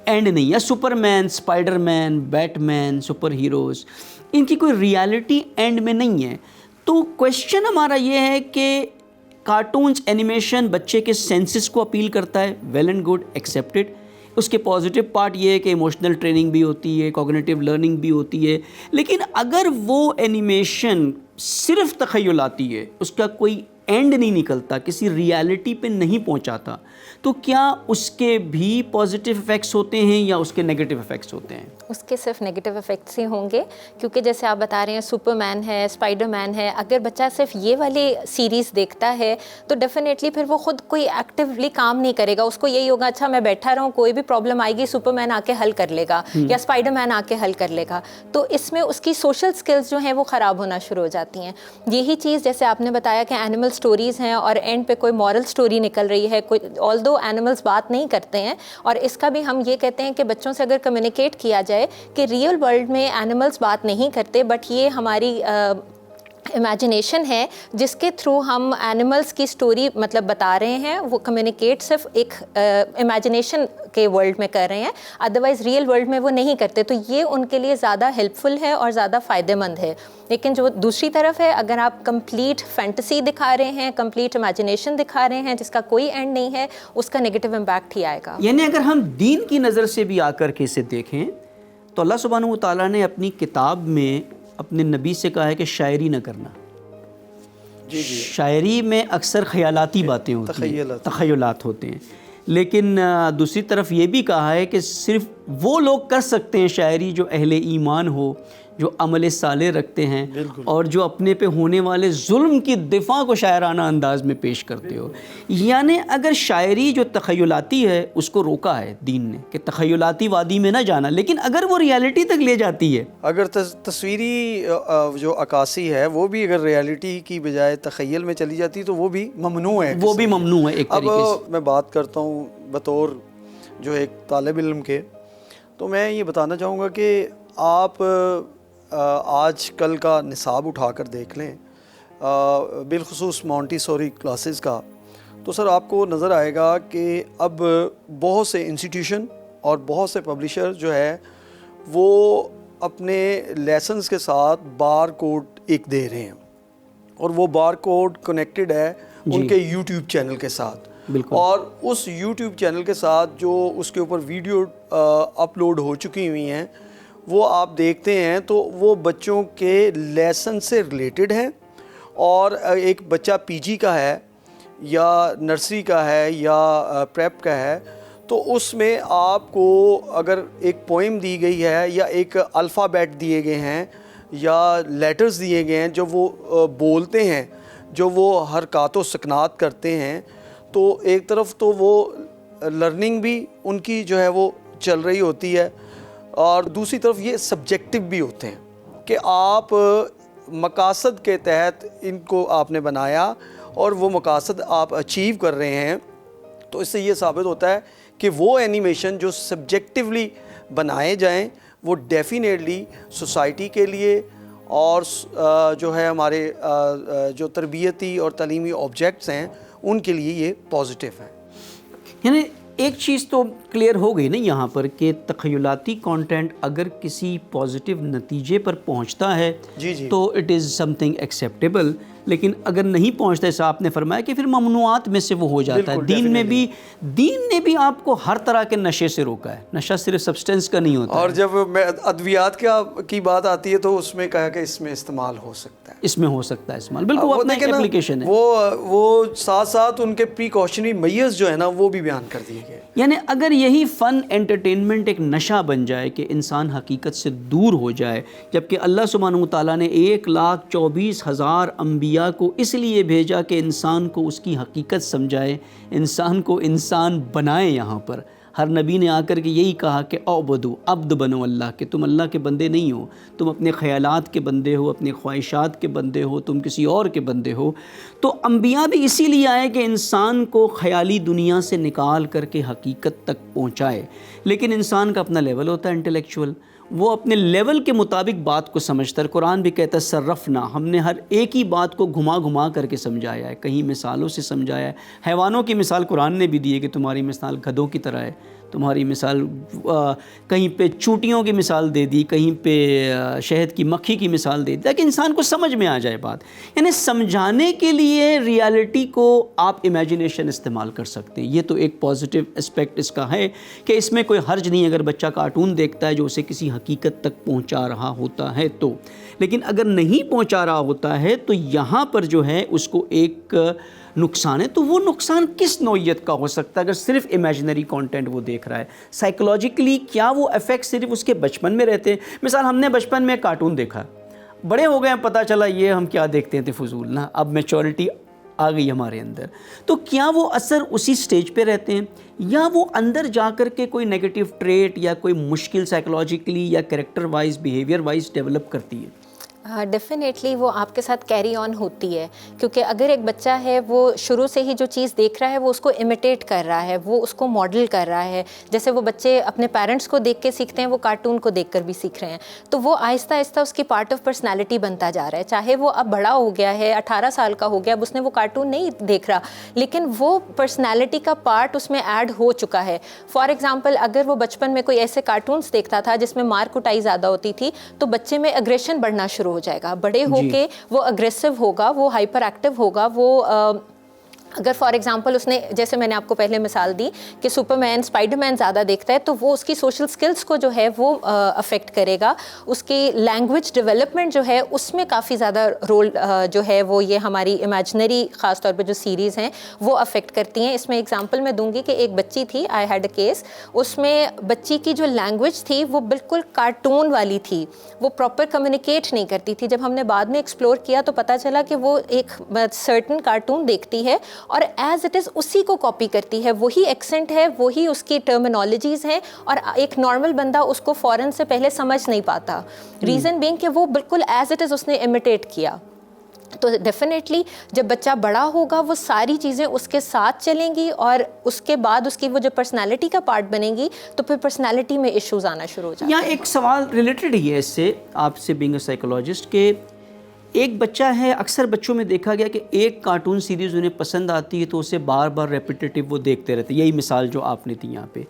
اینڈ نہیں ہے. سپر مین, اسپائڈر مین, بیٹ مین, سپر ہیروز, ان کی کوئی ریالٹی اینڈ میں نہیں ہے. تو کویشچن ہمارا یہ ہے کہ کارٹونز, اینیمیشن بچے کے سینسز کو اپیل کرتا ہے, ویل اینڈ گڈ, ایکسیپٹڈ. اس کے پازیٹیو پارٹ یہ ہے کہ ایموشنل ٹریننگ بھی ہوتی ہے, کوگنیٹیو لرننگ بھی ہوتی ہے, لیکن اگر وہ اینیمیشن صرف تخیلاتی ہے, اس کا کوئی اینڈ نہیں نکلتا, کسی ریالٹی پہ نہیں پہنچاتا, تو کیا اس کے بھی پازیٹیو افیکٹس ہوتے ہیں یا اس کے نیگیٹو افیکٹس ہوتے ہیں؟ اس کے صرف نیگیٹو افیکٹس ہی ہوں گے, کیونکہ جیسے آپ بتا رہے ہیں سپر مین ہے, اسپائڈر مین ہے, اگر بچہ صرف یہ والی سیریز دیکھتا ہے تو ڈیفینیٹلی پھر وہ خود کوئی ایکٹیولی کام نہیں کرے گا. اس کو یہی ہوگا اچھا میں بیٹھا رہا ہوں, کوئی بھی پرابلم آئے گی سپر مین آ کے حل کر لے گا یا اسپائڈر مین آ کے حل کر لے گا. تو اس میں اس کی سوشل اسکلز جو ہیں وہ خراب ہونا شروع ہو جاتی ہیں. یہی چیز جیسے آپ نے بتایا کہ اینیمل اسٹوریز ہیں اور اینڈ پہ کوئی مورل اسٹوری نکل رہی ہے, کوئی آلدو اینیملس بات نہیں کرتے ہیں, اور اس کا بھی ہم یہ کہتے ہیں کہ بچوں سے اگر کمیونیکیٹ کیا جائے کہ ریئل ورلڈ میں اینیملس بات نہیں کرتے, بٹ یہ ہماری امیجنیشن ہے جس کے تھرو ہم اینیملس کی سٹوری مطلب بتا رہے ہیں, وہ کمیونیکیٹ صرف ایک امیجنیشن کے ورلڈ میں کر رہے ہیں, ادروائز ریئل ورلڈ میں وہ نہیں کرتے. تو یہ ان کے لیے زیادہ ہیلپ فل ہے اور زیادہ فائدہ مند ہے. لیکن جو دوسری طرف ہے, اگر آپ کمپلیٹ فینٹیسی دکھا رہے ہیں, کمپلیٹ امیجنیشن دکھا رہے ہیں جس کا کوئی اینڈ نہیں ہے, اس کا نیگیٹو امپیکٹ ہی آئے گا. یعنی اگر ہم دین کی نظر سے بھی آ کر کے اسے دیکھیں تو اللہ سبحانہ و تعالیٰ نے اپنی کتاب میں اپنے نبی سے کہا ہے کہ شاعری نہ کرنا. شاعری میں اکثر خیالاتی باتیں ہوتی ہیں, تخیلات ہوتے ہیں, لیکن دوسری طرف یہ بھی کہا ہے کہ صرف وہ لوگ کر سکتے ہیں شاعری جو اہل ایمان ہو, جو عمل صالح رکھتے ہیں اور جو اپنے پہ ہونے والے ظلم کی دفاع کو شاعرانہ انداز میں پیش کرتے ہو. یعنی اگر شاعری جو تخیلاتی ہے اس کو روکا ہے دین نے کہ تخیلاتی وادی میں نہ جانا, لیکن اگر وہ ریالٹی تک لے جاتی ہے, اگر تصویری جو عکاسی ہے وہ بھی اگر ریالٹی کی بجائے تخیل میں چلی جاتی تو وہ بھی ممنوع ہے, وہ بھی ممنوع ہے ایک طریقے سے. اب میں بات کرتا ہوں بطور جو ایک طالب علم کے, تو میں یہ بتانا چاہوں گا کہ آپ آج کل کا نصاب اٹھا کر دیکھ لیں, بالخصوص مونٹی سوری کلاسز کا, تو سر آپ کو نظر آئے گا کہ اب بہت سے انسٹیٹیوشن اور بہت سے پبلشر جو ہے وہ اپنے لیسنز کے ساتھ بار کوڈ ایک دے رہے ہیں, اور وہ بار کوڈ کنیکٹڈ ہے ان کے یوٹیوب چینل کے ساتھ. اور اس یوٹیوب چینل کے ساتھ جو اس کے اوپر ویڈیو اپلوڈ ہو چکی ہوئی ہیں وہ آپ دیکھتے ہیں تو وہ بچوں کے لیسن سے ریلیٹڈ ہیں. اور ایک بچہ پی جی کا ہے یا نرسری کا ہے یا پریپ کا ہے, تو اس میں آپ کو اگر ایک پوئم دی گئی ہے یا ایک الفابیٹ دیے گئے ہیں یا لیٹرز دیے گئے ہیں جو وہ بولتے ہیں, جو وہ حرکات و سکنات کرتے ہیں, تو ایک طرف تو وہ لرننگ بھی ان کی جو ہے وہ چل رہی ہوتی ہے, اور دوسری طرف یہ سبجیکٹو بھی ہوتے ہیں کہ آپ مقاصد کے تحت ان کو آپ نے بنایا اور وہ مقاصد آپ اچیو کر رہے ہیں. تو اس سے یہ ثابت ہوتا ہے کہ وہ اینیمیشن جو سبجیکٹیولی بنائے جائیں وہ ڈیفینیٹلی سوسائٹی کے لیے اور جو ہے ہمارے جو تربیتی اور تعلیمی آبجیکٹس ہیں ان کے لیے یہ پازیٹیو ہیں. یعنی ایک چیز تو کلیئر ہو گئی نا یہاں پر کہ تخیلاتی کانٹینٹ اگر کسی پازیٹیو نتیجے پر پہنچتا ہے تو it is some thing acceptable, لیکن اگر نہیں پہنچتا ایسا آپ نے فرمایا کہ پھر ممنوعات میں سے وہ ہو جاتا ہے۔ دین نے بھی آپ کو ہر طرح کے نشے سے روکا ہے، نشہ صرف سبسٹنس کا نہیں ہوتا، اور جب ادویات کی بات آتی ہے تو اس میں کہا کہ اس میں استعمال ہو سکتا ہے، اس میں ہو سکتا ہے استعمال، بالکل وہ اپنا ایک اپلیکیشن ہے۔ وہ ساتھ ساتھ ان کے پریکاشنری میئرز جو ہے نا وہ بھی بیان کر دیے گئے۔ یعنی اگر یہی فن انٹرٹینمنٹ ایک نشہ بن جائے کہ انسان حقیقت سے دور ہو جائے، جبکہ اللہ سبحانہ وتعالیٰ نے 1,24,000 انبیاء کو اس لیے بھیجا کہ انسان کو اس کی حقیقت سمجھائے، انسان کو انسان بنائے۔ یہاں پر ہر نبی نے آ کر کے یہی کہا کہ اعبدو، عبد بنو اللہ، کہ تم اللہ کے بندے نہیں ہو، تم اپنے خیالات کے بندے ہو، اپنے خواہشات کے بندے ہو، تم کسی اور کے بندے ہو۔ تو انبیاء بھی اسی لیے آئے کہ انسان کو خیالی دنیا سے نکال کر کے حقیقت تک پہنچائے، لیکن انسان کا اپنا لیول ہوتا ہے انٹلیکچوئل، وہ اپنے لیول کے مطابق بات کو سمجھتا ہے۔ قرآن بھی کہتا ہے صرفنا، ہم نے ہر ایک ہی بات کو گھما گھما کر کے سمجھایا ہے، کہیں مثالوں سے سمجھایا ہے۔ حیوانوں کی مثال قرآن نے بھی دی ہے کہ تمہاری مثال گدھوں کی طرح ہے، تمہاری مثال، کہیں پہ چونٹیوں کی مثال دے دی، کہیں پہ شہد کی مکھی کی مثال دے دی تاکہ انسان کو سمجھ میں آ جائے بات۔ یعنی سمجھانے کے لیے ریالٹی کو آپ امیجنیشن استعمال کر سکتے ہیں۔ یہ تو ایک پازیٹیو اسپیکٹ اس کا ہے کہ اس میں کوئی حرج نہیں اگر بچہ کارٹون دیکھتا ہے جو اسے کسی حقیقت تک پہنچا رہا ہوتا ہے تو، لیکن اگر نہیں پہنچا رہا ہوتا ہے تو یہاں پر جو ہے اس کو ایک نقصان ہے۔ تو وہ نقصان کس نوعیت کا ہو سکتا ہے اگر صرف امیجنری کانٹینٹ وہ دیکھ رہا ہے؟ سائیکولوجیکلی کیا وہ ایفیکٹ صرف اس کے بچپن میں رہتے ہیں؟ مثال ہم نے بچپن میں کارٹون دیکھا، بڑے ہو گئے ہیں پتہ چلا یہ ہم کیا دیکھتے تھے فضول نا، اب میچورٹی آ گئی ہمارے اندر، تو کیا وہ اثر اسی سٹیج پہ رہتے ہیں یا وہ اندر جا کر کے کوئی نیگیٹو ٹریٹ یا کوئی مشکل سائیکولوجیکلی یا character wise behaviour wise develop کرتی ہے؟ ڈیفینیٹلی وہ آپ کے ساتھ کیری آن ہوتی ہے، کیونکہ اگر ایک بچہ ہے وہ شروع سے ہی جو چیز دیکھ رہا ہے وہ اس کو امیٹیٹ کر رہا ہے، وہ اس کو ماڈل کر رہا ہے، جیسے وہ بچے اپنے پیرنٹس کو دیکھ کے سیکھتے ہیں وہ کارٹون کو دیکھ کر بھی سیکھ رہے ہیں، تو وہ آہستہ آہستہ اس کی پارٹ آف پرسنالٹی بنتا جا رہا ہے۔ چاہے وہ اب بڑا ہو گیا ہے، 18 سال کا ہو گیا، اب اس نے وہ کارٹون نہیں دیکھ رہا، لیکن وہ پرسنالٹی کا پارٹ اس میں ایڈ ہو چکا ہے۔ فار ایگزامپل اگر وہ بچپن میں کوئی ایسے کارٹونس دیکھتا تھا جس میں مار کٹائی زیادہ ہوتی تھی تو بچے میں اگریشن بڑھنا شروع ہو جائے گا، بڑے ہو کے وہ اگریسو ہوگا، وہ ہائپر ایکٹیو ہوگا، وہ اگر فار ایگزامپل اس نے، جیسے میں نے آپ کو پہلے مثال دی کہ سپر مین اسپائڈر مین زیادہ دیکھتا ہے تو وہ اس کی سوشل سکلز کو جو ہے وہ افیکٹ کرے گا، اس کی لینگویج ڈیولپمنٹ جو ہے اس میں کافی زیادہ رول جو ہے وہ یہ ہماری امیجنری خاص طور پہ جو سیریز ہیں وہ افیکٹ کرتی ہیں۔ اس میں ایگزامپل میں دوں گی کہ ایک بچی تھی، آئی ہیڈ اے کیس، اس میں بچی کی جو لینگویج تھی وہ بالکل کارٹون والی تھی، وہ پراپر کمیونیکیٹ نہیں کرتی تھی۔ جب ہم نے بعد میں ایکسپلور کیا تو پتہ چلا کہ وہ ایک سرٹن کارٹون دیکھتی ہے اور ایز اٹ از اسی کو کاپی کرتی ہے، وہی ایکسنٹ ہے، وہی اس کی ٹرمینالوجیز ہیں، اور ایک نارمل بندہ اس کو فوراً سے پہلے سمجھ نہیں پاتا، ریزن بینگ کہ وہ بالکل ایز اٹ از اس نے امیٹیٹ کیا۔ تو ڈیفینیٹلی جب بچہ بڑا ہوگا وہ ساری چیزیں اس کے ساتھ چلیں گی اور اس کے بعد اس کی وہ جو پرسنالٹی کا پارٹ بنے گی تو پھر پرسنالٹی میں ایشوز آنا شروع ہو جاتے ہیں۔ یہاں ایک سوال ریلیٹڈ ہی ہے اس سے، آپ سے بینگ اے سائیکولوجسٹ، کہ ایک بچہ ہے، اکثر بچوں میں دیکھا گیا کہ ایک کارٹون سیریز انہیں پسند آتی ہے تو اسے بار بار ریپیٹیٹیو وہ دیکھتے رہتے، یہی مثال جو آپ نے دی یہاں پہ،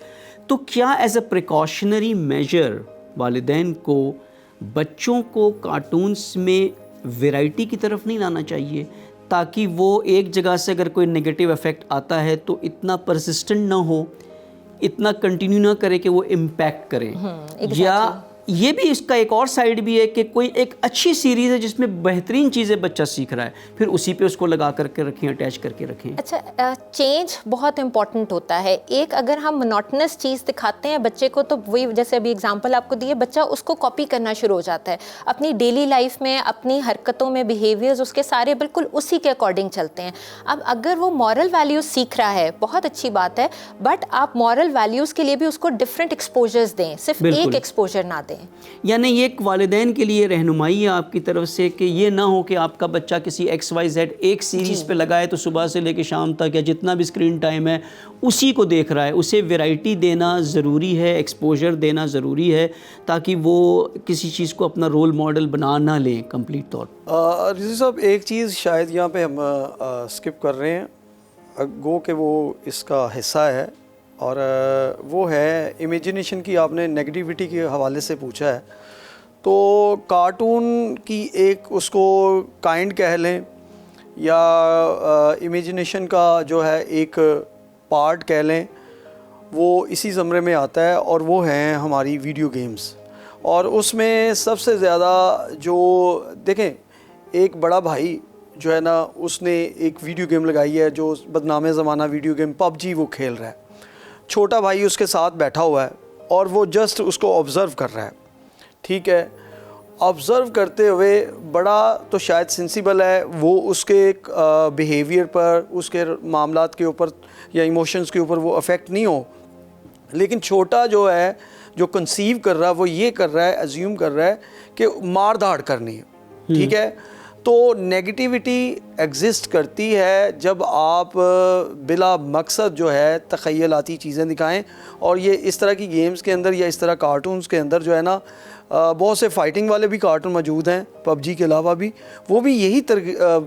تو کیا ایز اے پریکاشنری میجر والدین کو بچوں کو کارٹونز میں ویرائٹی کی طرف نہیں لانا چاہیے تاکہ وہ ایک جگہ سے اگر کوئی نگیٹو ایفیکٹ آتا ہے تو اتنا پرسسٹنٹ نہ ہو، اتنا کنٹینیو نہ کرے کہ وہ امپیکٹ کرے؟ یا یہ بھی اس کا ایک اور سائیڈ بھی ہے کہ کوئی ایک اچھی سیریز ہے جس میں بہترین چیزیں بچہ سیکھ رہا ہے، پھر اسی پہ اس کو لگا کر کے رکھیں، اٹیچ کر کے رکھیں؟ اچھا، چینج بہت امپورٹنٹ ہوتا ہے۔ ایک اگر ہم منوٹنس چیز دکھاتے ہیں بچے کو تو وہی، جیسے ابھی اگزامپل آپ کو دی ہے، بچہ اس کو کاپی کرنا شروع ہو جاتا ہے اپنی ڈیلی لائف میں، اپنی حرکتوں میں، بیہیویئرز اس کے سارے بالکل اسی کے اکارڈنگ چلتے ہیں۔ اب اگر وہ مورل ویلیوز سیکھ رہا ہے بہت اچھی بات ہے، بٹ آپ مورل ویلیوز کے لیے بھی اس کو ڈفرینٹ ایکسپوجرز دیں، صرف ایک ایکسپوجر نہ دیں۔ یعنی یہ ایک والدین کے لیے رہنمائی ہے آپ کی طرف سے کہ یہ نہ ہو کہ آپ کا بچہ کسی ایکس وائی زیڈ ایک سیریز پہ لگائے تو صبح سے لے کے شام تک یا جتنا بھی اسکرین ٹائم ہے اسی کو دیکھ رہا ہے۔ اسے ویرائٹی دینا ضروری ہے، ایکسپوجر دینا ضروری ہے تاکہ وہ کسی چیز کو اپنا رول ماڈل بنا نہ لیں کمپلیٹ طور پر۔ رضوی صاحب، ایک چیز شاید یہاں پہ ہم اسکپ کر رہے ہیں، گو کہ وہ اس کا حصہ ہے، اور وہ ہے امیجنیشن کی. آپ نے نگیٹیوٹی کے حوالے سے پوچھا ہے, تو کارٹون کی ایک اس کو کائنڈ کہہ لیں یا امیجنیشن کا جو ہے ایک پارٹ کہہ لیں, وہ اسی زمرے میں آتا ہے, اور وہ ہیں ہماری ویڈیو گیمز. اور اس میں سب سے زیادہ جو دیکھیں, ایک بڑا بھائی جو ہے نا اس نے ایک ویڈیو گیم لگائی ہے جو بدنام زمانہ ویڈیو گیم PUBG وہ کھیل رہا ہے. چھوٹا بھائی اس کے ساتھ بیٹھا ہوا ہے اور وہ جسٹ اس کو آبزرو کر رہا ہے. ٹھیک ہے, آبزرو کرتے ہوئے بڑا تو شاید سینسیبل ہے, وہ اس کے بیہیویئر پر, اس کے معاملات کے اوپر یا ایموشنز کے اوپر وہ افیکٹ نہیں ہو, لیکن چھوٹا جو ہے جو کنسیو کر رہا ہے وہ یہ کر رہا ہے, ایزیوم کر رہا ہے کہ مار دھاڑ کرنی ہے. ٹھیک ہے, تو نیگیٹیوٹی ایگزسٹ کرتی ہے جب آپ بلا مقصد جو ہے تخیلاتی چیزیں دکھائیں. اور یہ اس طرح کی گیمز کے اندر یا اس طرح کارٹونز کے اندر جو ہے نا, بہت سے فائٹنگ والے بھی کارٹون موجود ہیں PUBG کے علاوہ بھی, وہ بھی یہی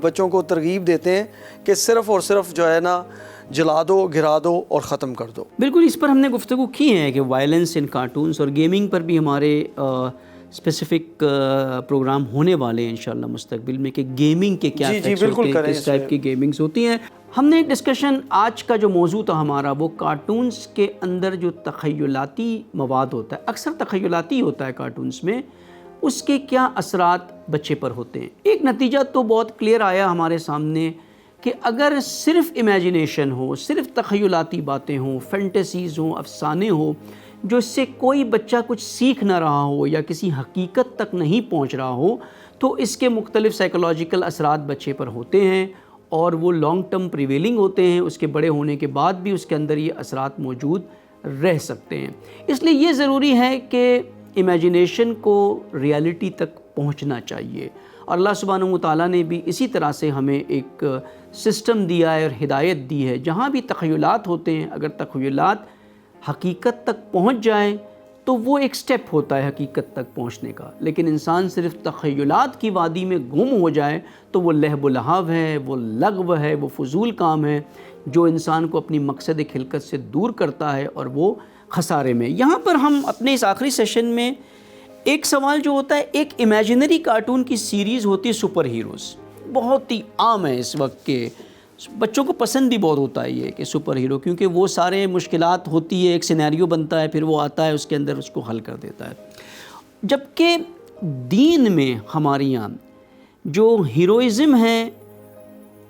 بچوں کو ترغیب دیتے ہیں کہ صرف اور صرف جو ہے نا جلا دو, گرا دو اور ختم کر دو. بالکل, اس پر ہم نے گفتگو کی ہے کہ وائلنس ان کارٹونز اور گیمنگ پر بھی ہمارے اسپیسیفک پروگرام ہونے والے ہیں انشاءاللہ مستقبل میں, کہ گیمنگ کے کیا ایفیکٹس ہوتے ہیں, کس ٹائپ کی گیمنگز ہوتی ہیں. ہم نے ایک ڈسکشن, آج کا جو موضوع تھا ہمارا وہ کارٹونز کے اندر جو تخیلاتی مواد ہوتا ہے, اکثر تخیلاتی ہوتا ہے کارٹونز میں, اس کے کیا اثرات بچے پر ہوتے ہیں. ایک نتیجہ تو بہت کلیئر آیا ہمارے سامنے کہ اگر صرف امیجنیشن ہو, صرف تخیلاتی باتیں ہوں, فینٹیسیز ہوں, افسانے ہوں, جو اس سے کوئی بچہ کچھ سیکھ نہ رہا ہو یا کسی حقیقت تک نہیں پہنچ رہا ہو, تو اس کے مختلف سائیکولوجیکل اثرات بچے پر ہوتے ہیں اور وہ لانگ ٹرم پریویلنگ ہوتے ہیں. اس کے بڑے ہونے کے بعد بھی اس کے اندر یہ اثرات موجود رہ سکتے ہیں. اس لیے یہ ضروری ہے کہ امیجنیشن کو ریالٹی تک پہنچنا چاہیے, اور اللہ سبحانہ و تعالیٰ نے بھی اسی طرح سے ہمیں ایک سسٹم دیا ہے اور ہدایت دی ہے. جہاں بھی تخیلات ہوتے ہیں, اگر تخیلات حقیقت تک پہنچ جائیں تو وہ ایک سٹیپ ہوتا ہے حقیقت تک پہنچنے کا, لیکن انسان صرف تخیلات کی وادی میں گم ہو جائے تو وہ لہو و لہو ہے, وہ لغو ہے, وہ فضول کام ہے جو انسان کو اپنی مقصد خلقت سے دور کرتا ہے اور وہ خسارے میں. یہاں پر ہم اپنے اس آخری سیشن میں ایک سوال جو ہوتا ہے, ایک امیجنری کارٹون کی سیریز ہوتی ہے سپر ہیروز, بہت ہی عام ہے اس وقت کے بچوں کو پسند بھی بہت ہوتا ہے یہ کہ سپر ہیرو, کیونکہ وہ سارے مشکلات ہوتی ہے, ایک سینیریو بنتا ہے, پھر وہ آتا ہے اس کے اندر اس کو حل کر دیتا ہے. جبکہ دین میں ہمارے یہاں جو ہیروئزم ہے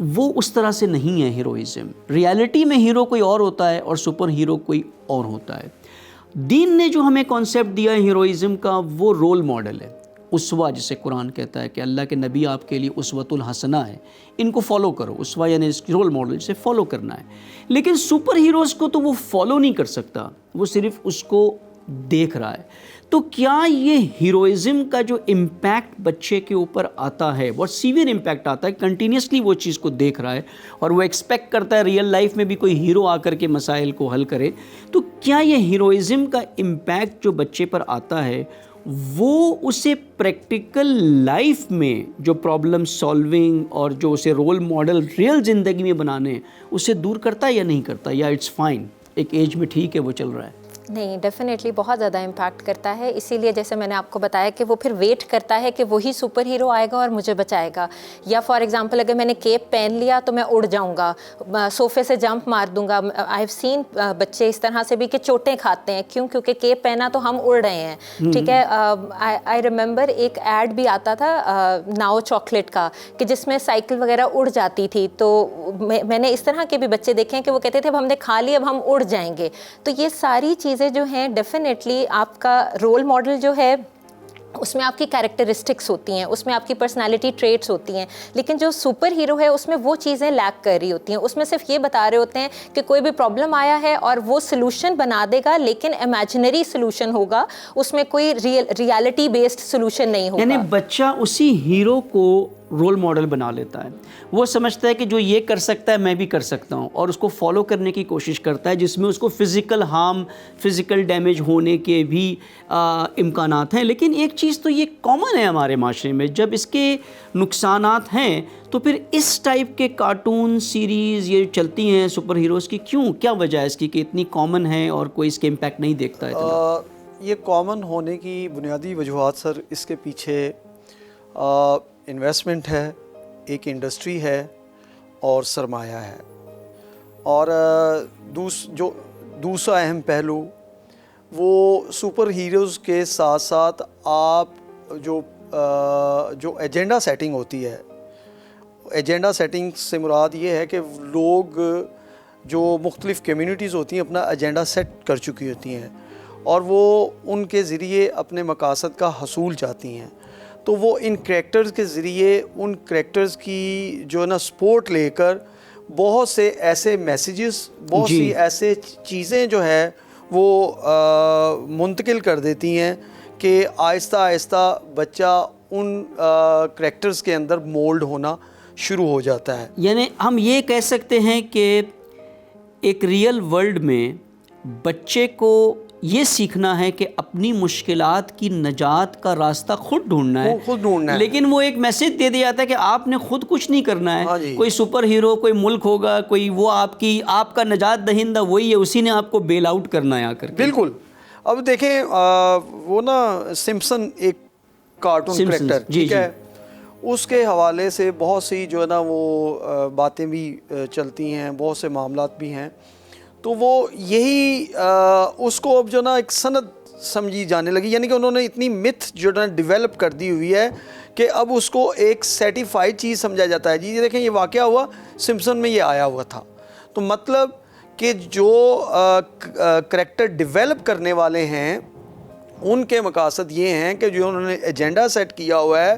وہ اس طرح سے نہیں ہے. ہیروئزم ریالٹی میں ہیرو کوئی اور ہوتا ہے اور سپر ہیرو کوئی اور ہوتا ہے. دین نے جو ہمیں کانسیپٹ دیا ہے ہیروئزم کا, وہ رول ماڈل ہے, اسوہ, جسے قرآن کہتا ہے کہ اللہ کے نبی آپ کے لیے اسوۃ الحسنہ ہے, ان کو فالو کرو. اسوہ یعنی اس کی رول ماڈل, جسے فالو کرنا ہے. لیکن سپر ہیروز کو تو وہ فالو نہیں کر سکتا, وہ صرف اس کو دیکھ رہا ہے. تو کیا یہ ہیروئزم کا جو امپیکٹ بچے کے اوپر آتا ہے, بہت سیویئر امپیکٹ آتا ہے, کنٹینیوسلی وہ چیز کو دیکھ رہا ہے اور وہ ایکسپیکٹ کرتا ہے ریئل لائف میں بھی کوئی ہیرو آ کر کے مسائل کو حل کرے, تو کیا یہ ہیروئزم کا امپیکٹ جو بچے پر آتا ہے وہ اسے پریکٹیکل لائف میں جو پرابلم سالونگ اور جو اسے رول ماڈل ریئل زندگی میں بنانے اسے دور کرتا ہے یا نہیں کرتا, یا اٹس فائن ایک ایج میں ٹھیک ہے وہ چل رہا ہے؟ نہیں, ڈیفینیٹلی بہت زیادہ امپیکٹ کرتا ہے. اسی لیے جیسے میں نے آپ کو بتایا کہ وہ پھر ویٹ کرتا ہے کہ وہی سپر ہیرو آئے گا اور مجھے بچائے گا. یا فار ایگزامپل اگر میں نے کیپ پہن لیا تو میں اڑ جاؤں گا, صوفے سے جمپ مار دوں گا. آئی ہیو سین بچے اس طرح سے بھی کہ چوٹیں کھاتے ہیں, کیوں؟ کیونکہ کیپ پہنا تو ہم اڑ رہے ہیں. ٹھیک ہے, آئی ریممبر ایک ایڈ بھی آتا تھا ناؤ چاکلیٹ کا کہ جس میں سائیکل وغیرہ اڑ جاتی تھی. تو میں نے اس طرح کے بھی بچے دیکھے ہیں کہ وہ کہتے تھے اب ہم نے کھا لی, اب ہم اڑ جائیں گے. تو یہ ساری چیزیں جو ہیں ڈیفینیٹلی آپ کا رول ماڈل جو ہے اس میں آپ کی کیریکٹرسٹکس ہوتی ہیں, اس میں آپ کی پرسنالٹی ٹریٹس ہوتی ہیں. لیکن جو سپر ہیرو ہے اس میں وہ چیزیں لیک کر رہی ہوتی ہیں, اس میں صرف یہ بتا رہے ہوتے ہیں کہ کوئی بھی پرابلم آیا ہے اور وہ سلوشن بنا دے گا, لیکن امیجنری سلوشن ہوگا, اس میں کوئی ریالٹی بیسڈ سلوشن نہیں ہوگا. یعنی بچہ اسی ہیرو کو رول ماڈل بنا لیتا ہے. وہ سمجھتا ہے کہ جو یہ کر سکتا ہے میں بھی کر سکتا ہوں, اور اس کو فالو کرنے کی کوشش کرتا ہے, جس میں اس کو فزیکل ہارم, فزیکل ڈیمیج ہونے کے بھی امکانات ہیں. لیکن ایک چیز تو یہ کامن ہے ہمارے معاشرے میں, جب اس کے نقصانات ہیں تو پھر اس ٹائپ کے کارٹون سیریز یہ چلتی ہیں سپر ہیروز کی, کیوں, کیا وجہ ہے اس کی کہ اتنی کامن ہے اور کوئی اس کے امپیکٹ نہیں دیکھتا ہے اتنا؟ یہ کامن ہونے کی بنیادی وجوہات سر, اس کے پیچھے انویسٹمنٹ ہے, ایک انڈسٹری ہے اور سرمایہ ہے. اور جو دوسرا اہم پہلو وہ سپر ہیروز کے ساتھ ساتھ آپ جو ایجنڈا سیٹنگ ہوتی ہے, ایجنڈا سیٹنگ سے مراد یہ ہے کہ لوگ جو مختلف کمیونٹیز ہوتی ہیں اپنا ایجنڈا سیٹ کر چکی ہوتی ہیں اور وہ ان کے ذریعے اپنے مقاصد کا حصول چاہتی ہیں, تو وہ ان کریکٹرز کے ذریعے ان کریکٹرز کی جو ہے نا سپورٹ لے کر بہت سے ایسے میسیجز, بہت سی ایسے چیزیں جو ہے وہ منتقل کر دیتی ہیں کہ آہستہ آہستہ بچہ ان کریکٹرز کے اندر مولڈ ہونا شروع ہو جاتا ہے. یعنی ہم یہ کہہ سکتے ہیں کہ ایک ریئل ورلڈ میں بچے کو یہ سیکھنا ہے کہ اپنی مشکلات کی نجات کا راستہ خود ڈھونڈنا ہے, لیکن وہ ایک میسج دے دیا جاتا ہے کہ آپ نے خود کچھ نہیں کرنا ہے. کوئی سپر ہیرو, کوئی ملک ہوگا, کوئی وہ آپ کا نجات دہندہ وہی ہے, اسی نے آپ کو بیل آؤٹ کرنا ہے آ کر. بالکل. اب دیکھیں وہ نا سمپسن ایک کارٹون کریکٹر, ٹھیک ہے, اس کے حوالے سے بہت سی جو ہے نا وہ باتیں بھی چلتی ہیں, بہت سے معاملات بھی ہیں. تو وہ یہی اس کو اب جو نا ایک سند سمجھی جانے لگی, یعنی کہ انہوں نے اتنی متھ جو نا ڈیولپ کر دی ہوئی ہے کہ اب اس کو ایک سیٹیفائیڈ چیز سمجھا جاتا ہے. جی دیکھیں یہ واقعہ ہوا سمپسن میں, یہ آیا ہوا تھا. تو مطلب کہ جو کریکٹر ڈیولپ کرنے والے ہیں ان کے مقاصد یہ ہیں کہ جو انہوں نے ایجنڈا سیٹ کیا ہوا ہے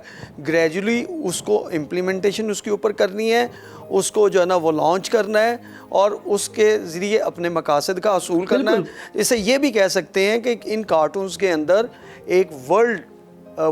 گریجولی اس کو امپلیمنٹیشن اس کے اوپر کرنی ہے, اس کو جو ہے نا وہ لانچ کرنا ہے اور اس کے ذریعے اپنے مقاصد کا حصول کرنا ہے. اسے یہ بھی کہہ سکتے ہیں کہ ان کارٹونز کے اندر ایک ورلڈ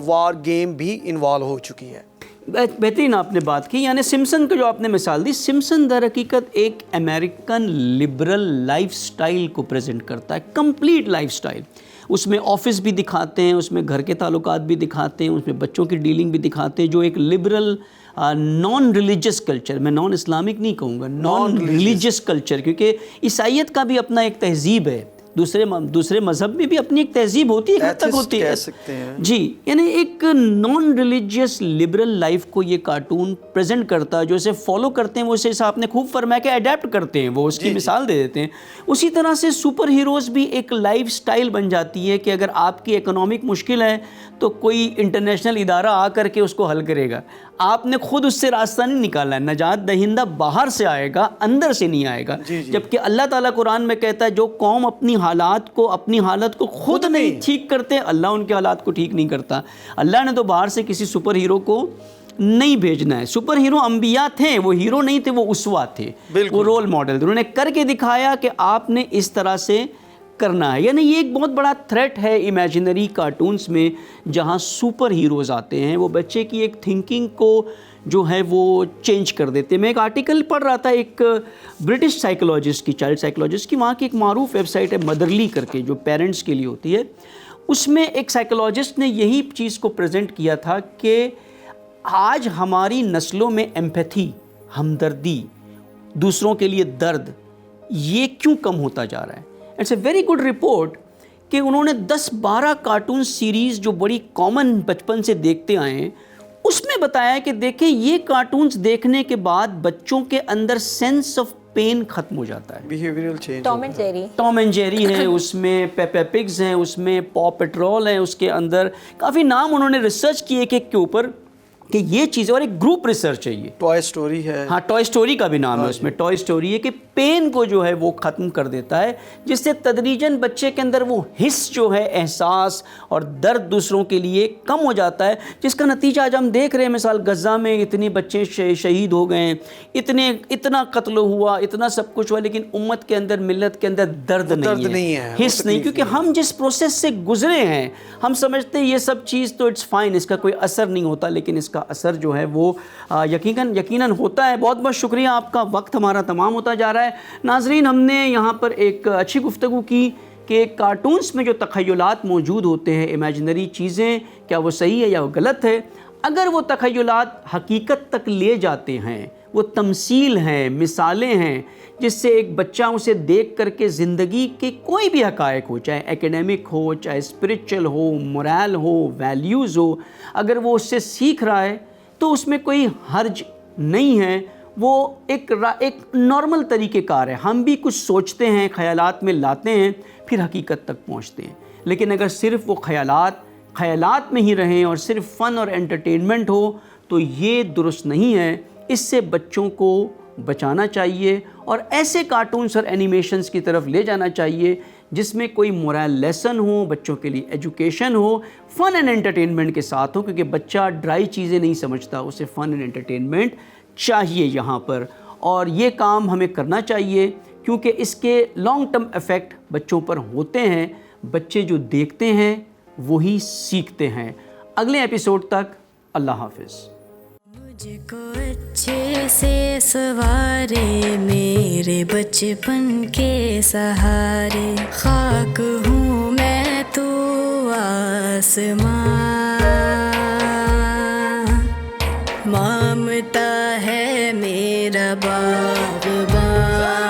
وار گیم بھی انوالو ہو چکی ہے. بہترین آپ نے بات کی. یعنی سمپسن کا جو آپ نے مثال دی, سمپسن در حقیقت ایک امریکن لبرل لائف سٹائل کو پریزنٹ کرتا ہے, کمپلیٹ لائف سٹائل. اس میں آفس بھی دکھاتے ہیں, اس میں گھر کے تعلقات بھی دکھاتے ہیں, اس میں بچوں کی ڈیلنگ بھی دکھاتے ہیں, جو ایک لبرل نان ریلیجس کلچر, میں نان اسلامک نہیں کہوں گا, نان ریلیجس کلچر, کیونکہ عیسائیت کا بھی اپنا ایک تہذیب ہے, دوسرے مذہب میں بھی اپنی ایک تہذیب ہوتی ہے, ایک حد تک ہوتی ہے جی. یعنی ایک نان ریلیجیس لبرل لائف کو یہ کارٹون پریزنٹ کرتا ہے, جو اسے فالو کرتے ہیں وہ اسے آپ نے خوب فرمایا کہ اڈیپٹ کرتے ہیں, وہ اس کی مثال دے دیتے ہیں. اسی طرح سے سپر ہیروز بھی ایک لائف سٹائل بن جاتی ہے کہ اگر آپ کی اکنامک مشکل ہے تو کوئی انٹرنیشنل ادارہ آ کر کے اس کو حل کرے گا, آپ نے خود اس سے راستہ نہیں نکالا ہے. نجات دہندہ باہر سے آئے گا, اندر سے نہیں آئے گا. جبکہ اللہ تعالیٰ قرآن میں کہتا ہے جو قوم اپنی حالت کو خود نہیں ٹھیک کرتے, اللہ ان کے حالات کو ٹھیک نہیں کرتا. اللہ نے تو باہر سے کسی سپر ہیرو کو نہیں بھیجنا ہے. سپر ہیرو انبیاء تھے, وہ ہیرو نہیں تھے, وہ اسوہ تھے, وہ رول ماڈل تھے. انہوں نے کر کے دکھایا کہ آپ نے اس طرح سے کرنا ہے. یعنی یہ ایک بہت بڑا تھریٹ ہے امیجنری کارٹونز میں, جہاں سپر ہیروز آتے ہیں, وہ بچے کی ایک تھنکنگ کو جو ہے وہ چینج کر دیتے ہیں. میں ایک آرٹیکل پڑھ رہا تھا ایک برٹش سائیکولوجسٹ کی, چائلڈ سائیکولوجسٹ کی, وہاں کی ایک معروف ویب سائٹ ہے مدرلی کر کے, جو پیرنٹس کے لیے ہوتی ہے. اس میں ایک سائیکولوجسٹ نے یہی چیز کو پریزنٹ کیا تھا کہ آج ہماری نسلوں میں ایمپیتھی, ہمدردی, دوسروں کے لیے درد, یہ کیوں کم ہوتا جا رہا ہے. It's a very good report کہ انہوں نے 10-12 کارٹون سیریز جو بڑی کامن بچپن سے دیکھتے آئے ہیں, اس میں بتایا کہ دیکھیں یہ کارٹونز دیکھنے کے بعد بچوں کے اندر سینس آف پین ختم ہو جاتا ہے. بیہیویئرل چینج, ٹام اینڈ جیری ہے اس میں, پیپا پگز ہیں اس میں, پا پیٹرول ہے اس کے اندر, کافی نام انہوں نے ریسرچ کیے کہ کے اوپر کہ یہ چیزیں, اور ایک گروپ ریسرچ ہے. یہ ٹوائے سٹوری ہے, ہاں ٹوائے سٹوری کا بھی نام ہے اس میں. ٹوائے سٹوری ہے کہ پین کو جو ہے وہ ختم کر دیتا ہے, جس سے تدریجاً بچے کے اندر وہ حس جو ہے, احساس اور درد دوسروں کے لیے کم ہو جاتا ہے, جس کا نتیجہ آج ہم دیکھ رہے ہیں. مثال غزہ میں اتنے بچے شہید ہو گئے ہیں, اتنا قتل ہوا, اتنا سب کچھ ہوا, لیکن امت کے اندر, ملت کے اندر درد نہیں ہے, حس نہیں, کیونکہ ہم جس پروسیس سے گزرے ہیں, ہم سمجھتے ہیں یہ سب چیز تو اٹس فائن, اس کا کوئی اثر نہیں ہوتا, لیکن اس کا کا اثر جو ہے وہ یقیناً ہوتا ہے. بہت بہت شکریہ آپ کا. وقت ہمارا تمام ہوتا جا رہا ہے. ناظرین, ہم نے یہاں پر ایک اچھی گفتگو کی کہ کارٹونز میں جو تخیلات موجود ہوتے ہیں, امیجنری چیزیں, کیا وہ صحیح ہے یا وہ غلط ہے. اگر وہ تخیلات حقیقت تک لے جاتے ہیں, وہ تمثیل ہیں, مثالیں ہیں, جس سے ایک بچہ اسے دیکھ کر کے زندگی کے کوئی بھی حقائق ہو, چاہے ایکیڈیمک ہو, چاہے اسپرچل ہو, مورال ہو, ویلیوز ہو, اگر وہ اس سے سیکھ رہا ہے تو اس میں کوئی حرج نہیں ہے. وہ ایک نارمل طریقہ کار ہے. ہم بھی کچھ سوچتے ہیں, خیالات میں لاتے ہیں, پھر حقیقت تک پہنچتے ہیں. لیکن اگر صرف وہ خیالات میں ہی رہیں اور صرف فن اور انٹرٹینمنٹ ہو تو یہ درست نہیں ہے. اس سے بچوں کو بچانا چاہیے اور ایسے کارٹونز اور اینیمیشنز کی طرف لے جانا چاہیے جس میں کوئی مورل لیسن ہو, بچوں کے لیے education who, fun and entertainment کے ساتھ ہو, کیونکہ بچہ ڈرائی چیزیں نہیں سمجھتا, اسے فن اینڈ انٹرٹینمنٹ چاہیے یہاں پر. اور یہ کام ہمیں کرنا چاہیے کیونکہ اس کے لانگ ٹرم ایفیکٹ بچوں پر ہوتے ہیں. بچے جو دیکھتے ہیں وہی سیکھتے ہیں. اگلے ایپیسوڈ تک اللہ حافظ. مجھ کو اچھے سے سوارے میرے بچپن کے سہارے, خاک ہوں میں تو آسمان, مامتا ہے میرا باغبان.